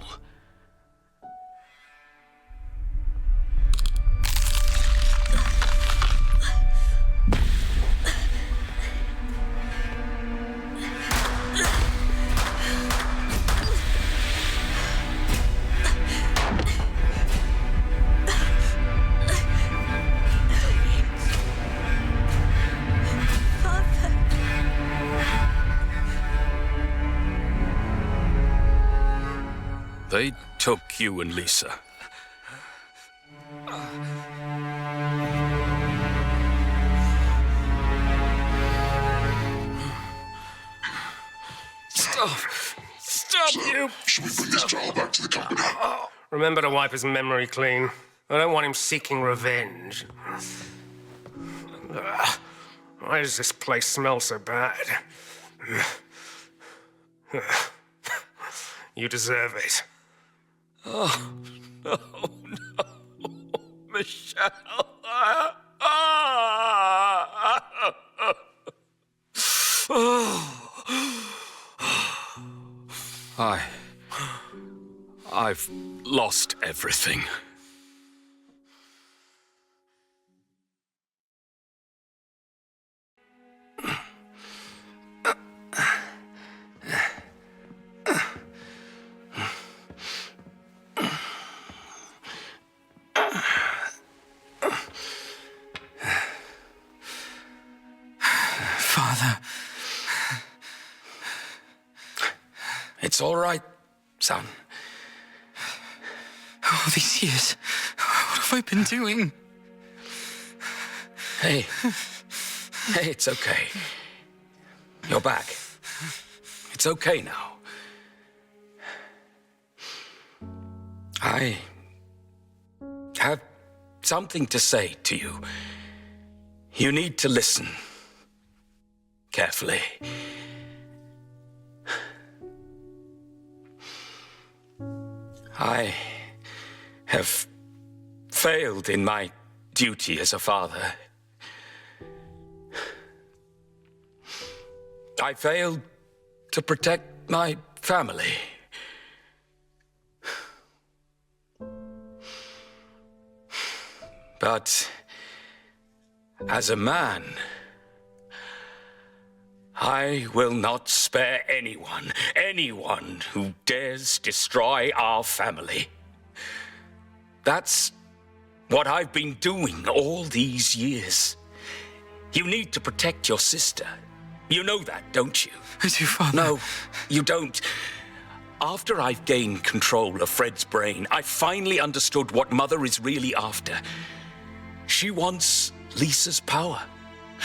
They took you and Lisa. Stop! Stop, you! Should we bring this child back to the company? Remember to wipe his memory clean. I don't want him seeking revenge. Why does this place smell so bad? You deserve it. Oh, no, no. Michelle. I've lost everything. Father. It's all right, son. All these years, what have I been doing? Hey, it's okay. You're back. It's okay now. I have something to say to you. You need to listen carefully. I have failed in my duty as a father. I failed to protect my family. But as a man, I will not spare anyone who dares destroy our family. That's what I've been doing all these years. You need to protect your sister. You know that, don't you? I do, Father. No, you don't. After I've gained control of Fred's brain, I finally understood what Mother is really after. She wants Lisa's power.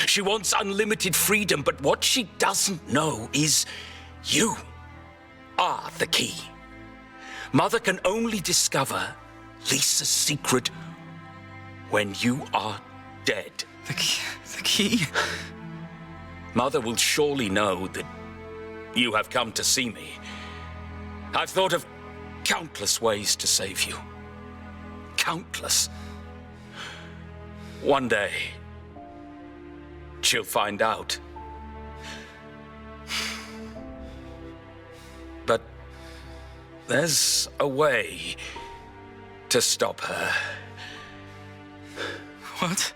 She wants unlimited freedom, but what she doesn't know is you are the key. Mother can only discover Lisa's secret when you are dead. The key? Mother will surely know that you have come to see me. I've thought of countless ways to save you. Countless. One day, she'll find out. But there's a way to stop her. What?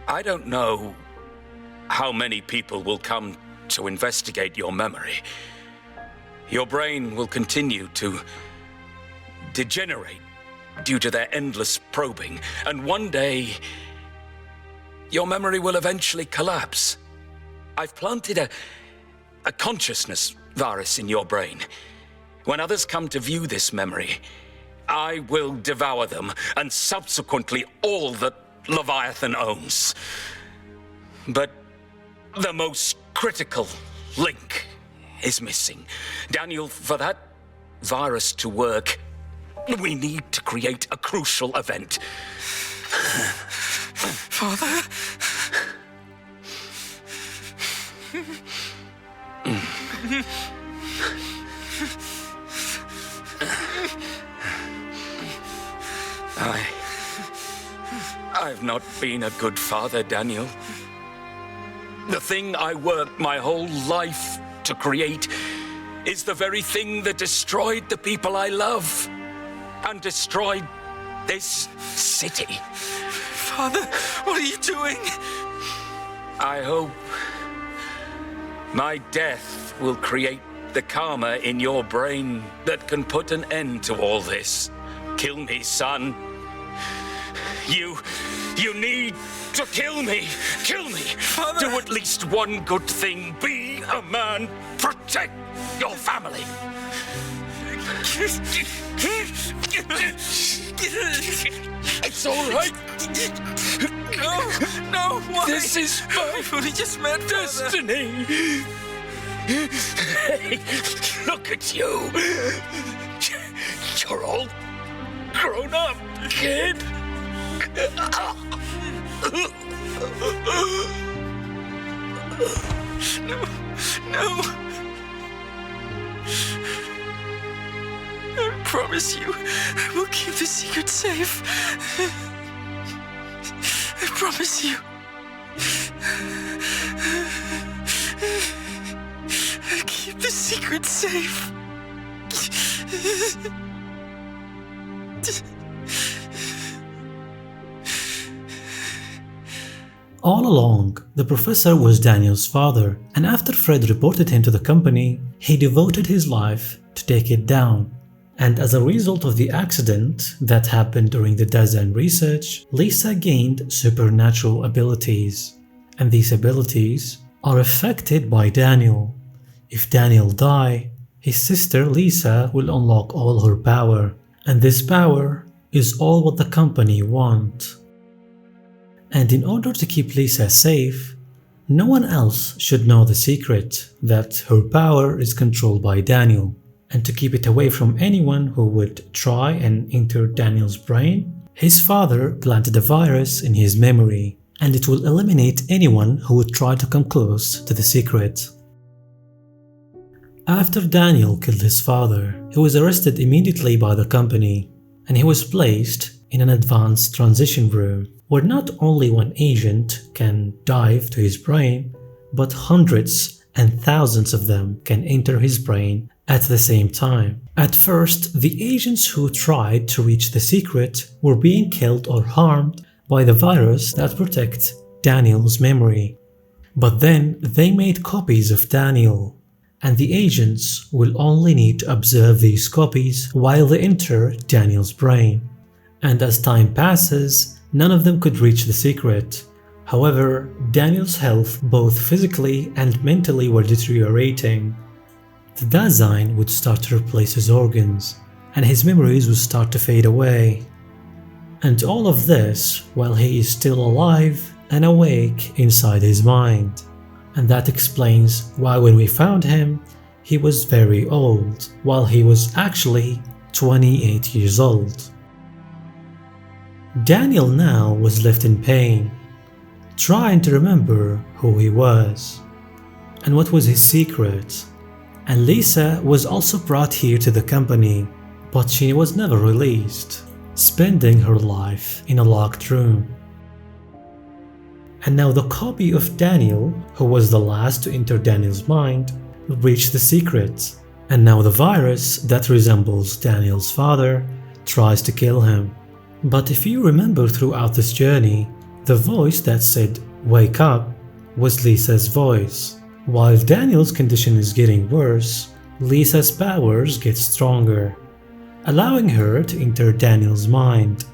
I don't know how many people will come to investigate your memory. Your brain will continue to degenerate due to their endless probing, and one day, your memory will eventually collapse. I've planted a consciousness virus in your brain. When others come to view this memory, I will devour them, and subsequently all that Leviathan owns. But the most critical link is missing. Daniel, for that virus to work, we need to create a crucial event. Father? I've not been a good father, Daniel. The thing I worked my whole life to create is the very thing that destroyed the people I love and destroyed this city. Father, what are you doing? I hope my death will create the karma in your brain that can put an end to all this. Kill me, son. You need to kill me. Kill me. Father. Do at least one good thing. Be a man. Protect your family. It's all right. No, why? This is my only just met destiny. Hey, look at you. You're all grown up, kid. No. I promise you, I will keep the secret safe. I promise you. I'll keep the secret safe. All along, the professor was Daniel's father, and after Fred reported him to the company, he devoted his life to take it down. And as a result of the accident that happened during the design research, Lisa gained supernatural abilities. And these abilities are affected by Daniel. If Daniel dies, his sister Lisa will unlock all her power. And this power is all what the company wants. And in order to keep Lisa safe, no one else should know the secret that her power is controlled by Daniel. And to keep it away from anyone who would try and enter Daniel's brain, his father planted a virus in his memory, and it will eliminate anyone who would try to come close to the secret. After Daniel killed his father, he was arrested immediately by the company, and he was placed in an advanced transition room where not only one agent can dive to his brain, but hundreds and thousands of them can enter his brain at the same time. At first, the agents who tried to reach the secret were being killed or harmed by the virus that protects Daniel's memory. But then they made copies of Daniel, and the agents will only need to observe these copies while they enter Daniel's brain. And as time passes, none of them could reach the secret. However, Daniel's health, both physically and mentally, were deteriorating. The Dasein would start to replace his organs, and his memories would start to fade away. And all of this while he is still alive and awake inside his mind. And that explains why when we found him, he was very old, while he was actually 28 years old. Daniel now was left in pain, trying to remember who he was and what was his secret. And Lisa was also brought here to the company, but she was never released, spending her life in a locked room. And now the copy of Daniel, who was the last to enter Daniel's mind, reached the secret, and now the virus that resembles Daniel's father tries to kill him. But if you remember throughout this journey, the voice that said "wake up" was Lisa's voice. While Daniel's condition is getting worse, Lisa's powers get stronger, allowing her to enter Daniel's mind.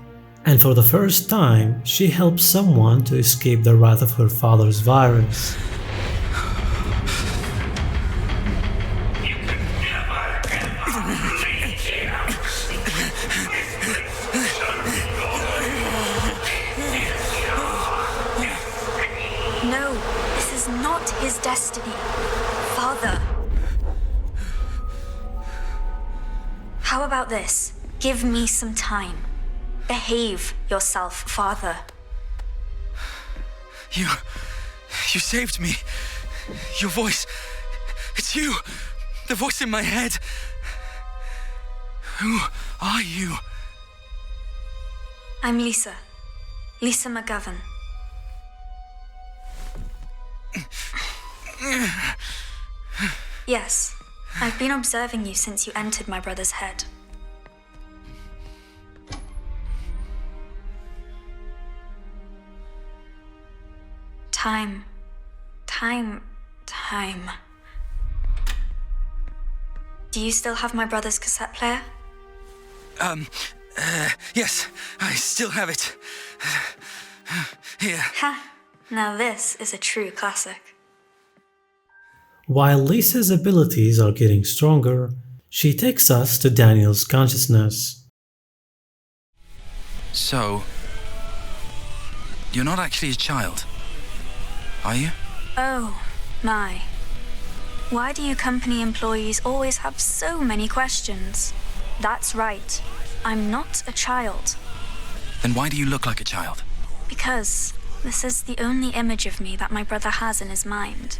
And for the first time, she helps someone to escape the wrath of her father's virus. No, this is not his destiny. Father. How about this? Give me some time. Behave yourself, Father. You saved me. Your voice. It's you. The voice in my head. Who are you? I'm Lisa. Lisa McGovern. Yes, I've been observing you since you entered my brother's head. Time. Do you still have my brother's cassette player? Yes, I still have it. Here. Ha! Now this is a true classic. While Lisa's abilities are getting stronger, she takes us to Daniel's consciousness. So, you're not actually a child, are you? Oh, my. Why do you company employees always have so many questions? That's right. I'm not a child. Then why do you look like a child? Because this is the only image of me that my brother has in his mind.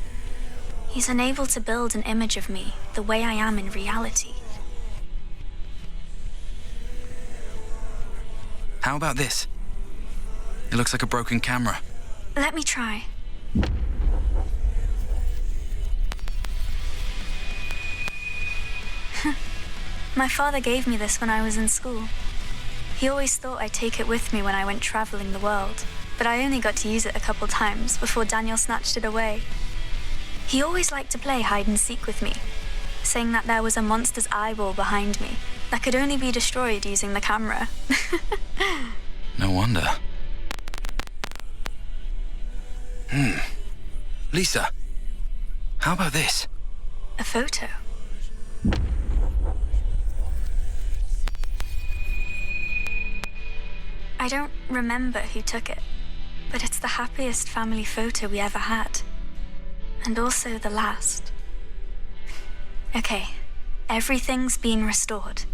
He's unable to build an image of me the way I am in reality. How about this? It looks like a broken camera. Let me try. My father gave me this when I was in school. He always thought I'd take it with me when I went traveling the world, but I only got to use it a couple times before Daniel snatched it away. He always liked to play hide and seek with me, saying that there was a monster's eyeball behind me that could only be destroyed using the camera. No wonder. Lisa, how about this? A photo. I don't remember who took it, but it's the happiest family photo we ever had. And also the last. Okay, everything's been restored.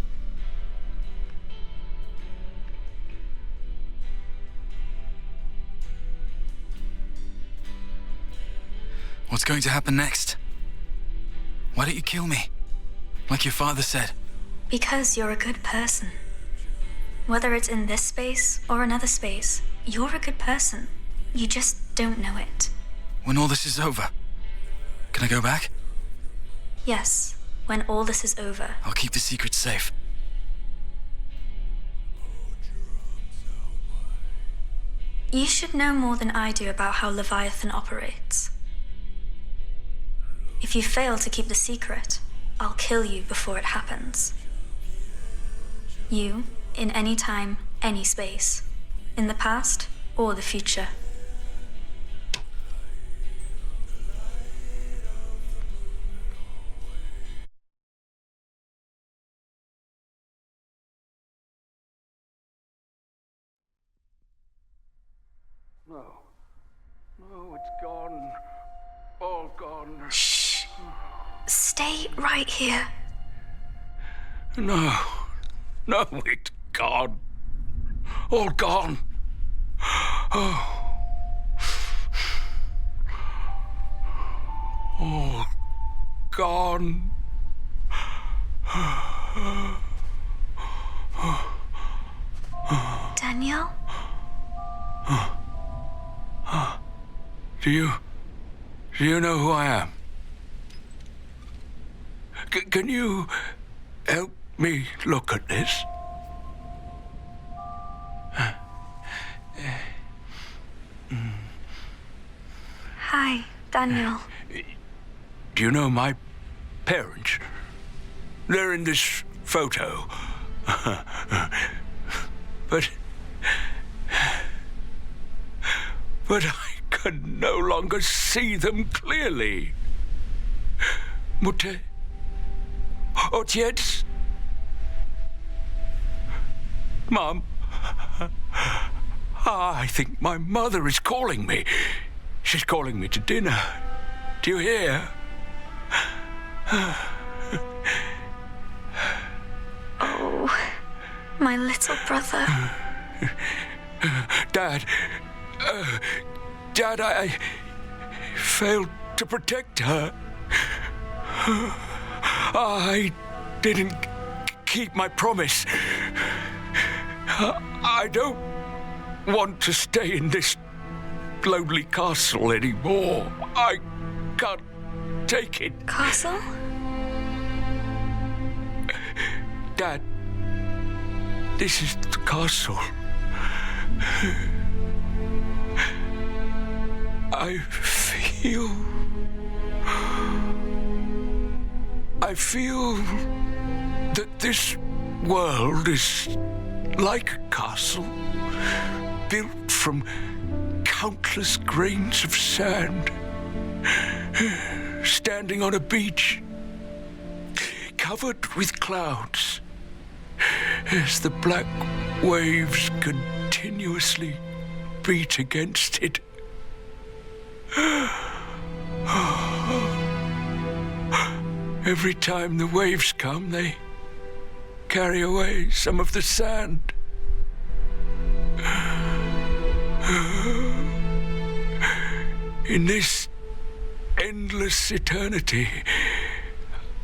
What's going to happen next? Why don't you kill me? Like your father said. Because you're a good person. Whether it's in this space or another space, you're a good person. You just don't know it. When all this is over, can I go back? Yes, when all this is over. I'll keep the secret safe. You should know more than I do about how Leviathan operates. If you fail to keep the secret, I'll kill you before it happens. You, in any time, any space. In the past or the future. No, it's gone. All gone. Shh. Stay right here. No, it's gone. All gone. Oh. All gone. Daniel? Do you know who I am? Can you help me look at this? Hi, Daniel. Do you know my parents? They're in this photo. But I can no longer see them clearly. Mutter? Ojciec? Mom? I think my mother is calling me. She's calling me to dinner. Do you hear? Oh, my little brother. Dad, I failed to protect her. I didn't keep my promise. I don't want to stay in this lonely castle anymore. I can't take it. Castle? Dad, this is the castle. I feel that this world is like a castle built from countless grains of sand, standing on a beach, covered with clouds, as the black waves continuously beat against it. Every time the waves come, they carry away some of the sand. In this endless eternity,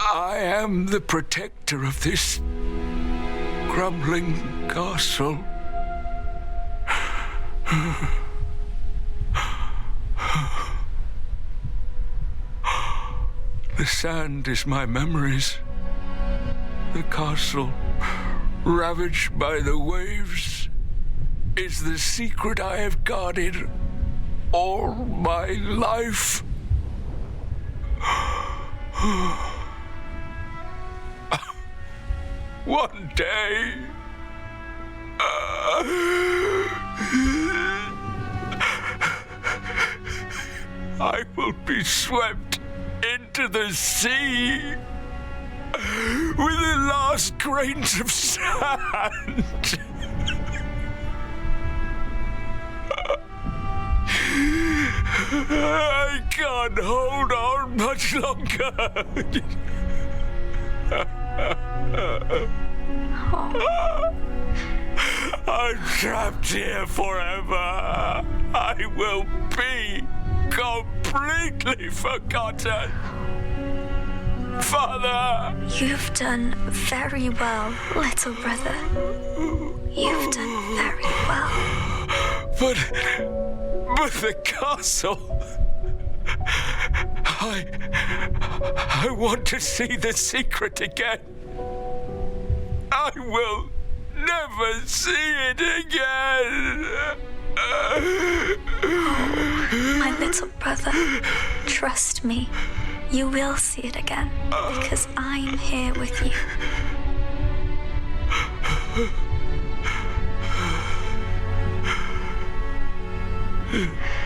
I am the protector of this crumbling castle. The sand is my memories. The castle, ravaged by the waves, is the secret I have guarded all my life. One day, I will be swept into the sea with the last grains of sand. I can't hold on much longer. I'm trapped here forever. I will be completely forgotten. Father! You've done very well, little brother. You've done very well. But the castle... I want to see the secret again. I will never see it again. Oh, my little brother, trust me. You will see it again, because I'm here with you.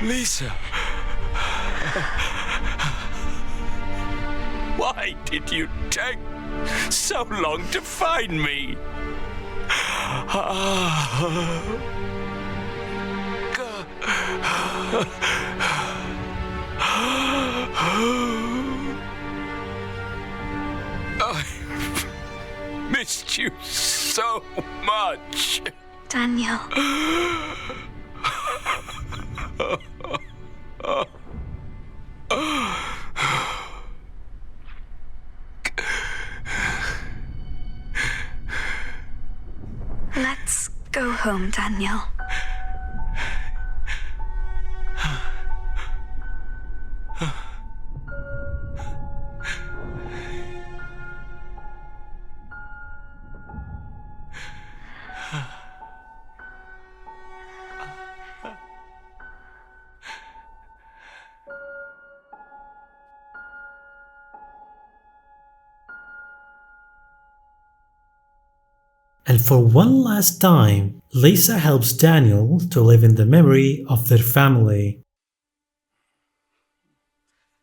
Lisa. Why did you take so long to find me? I've missed you so much. Daniel. Let's go home, Daniel. And for one last time, Lisa helps Daniel to live in the memory of their family.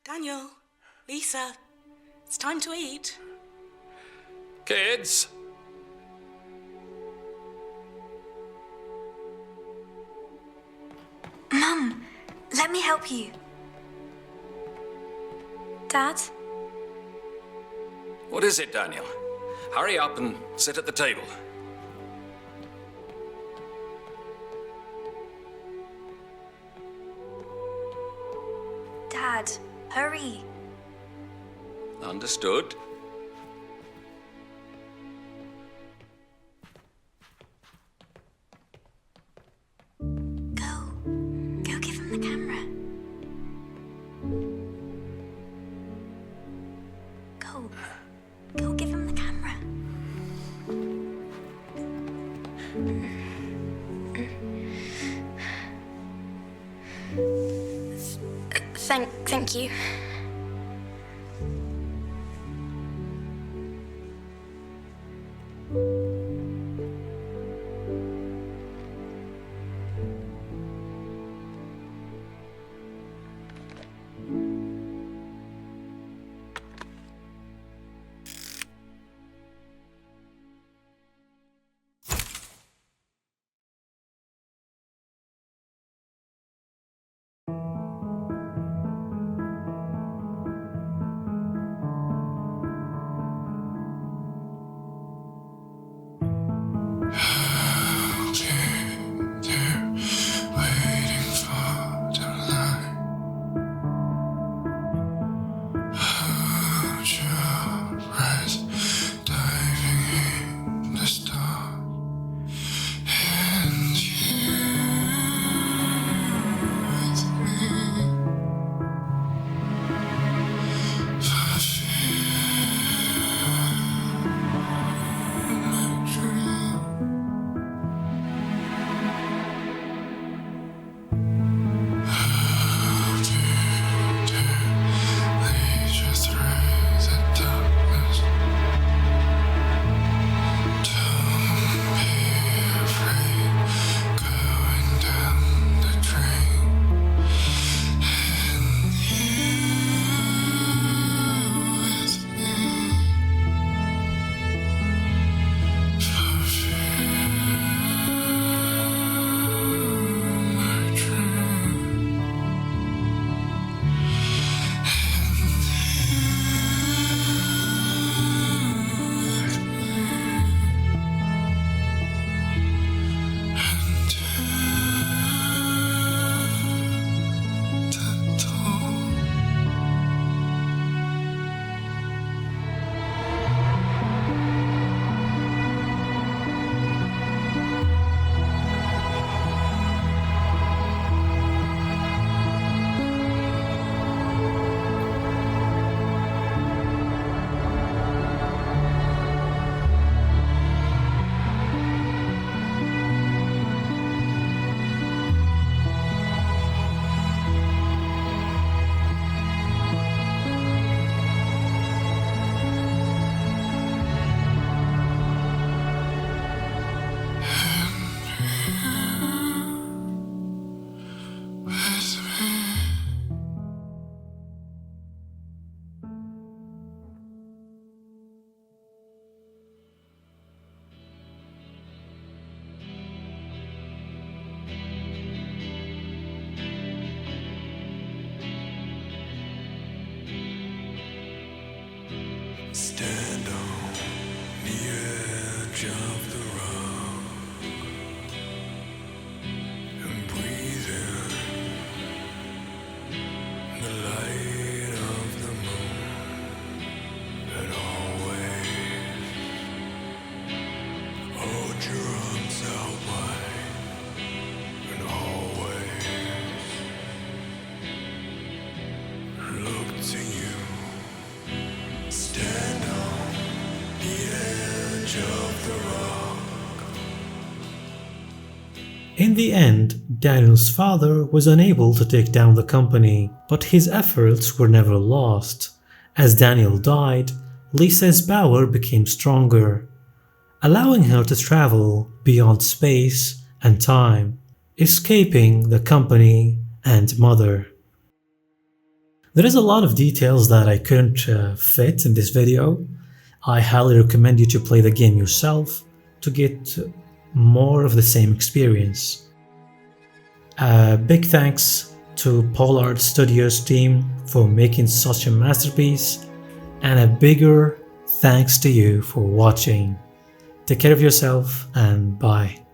Daniel, Lisa, it's time to eat. Kids? Mum, let me help you. Dad? What is it, Daniel? Hurry up and sit at the table. Dad, hurry. Understood. Go give him the camera. Go give him the camera. Thank you. Stand on the edge of the rock and breathe in the light of the moon, and always hold your arms out wide, and always look to you. Stand on the edge of the rock. In the end, Daniel's father was unable to take down the company, but his efforts were never lost. As Daniel died, Lisa's power became stronger, allowing her to travel beyond space and time, escaping the company and Mother. There is a lot of details that I couldn't fit in this video. I highly recommend you to play the game yourself to get more of the same experience. Big thanks to Pollard Studios team for making such a masterpiece, and a bigger thanks to you for watching. Take care of yourself and bye.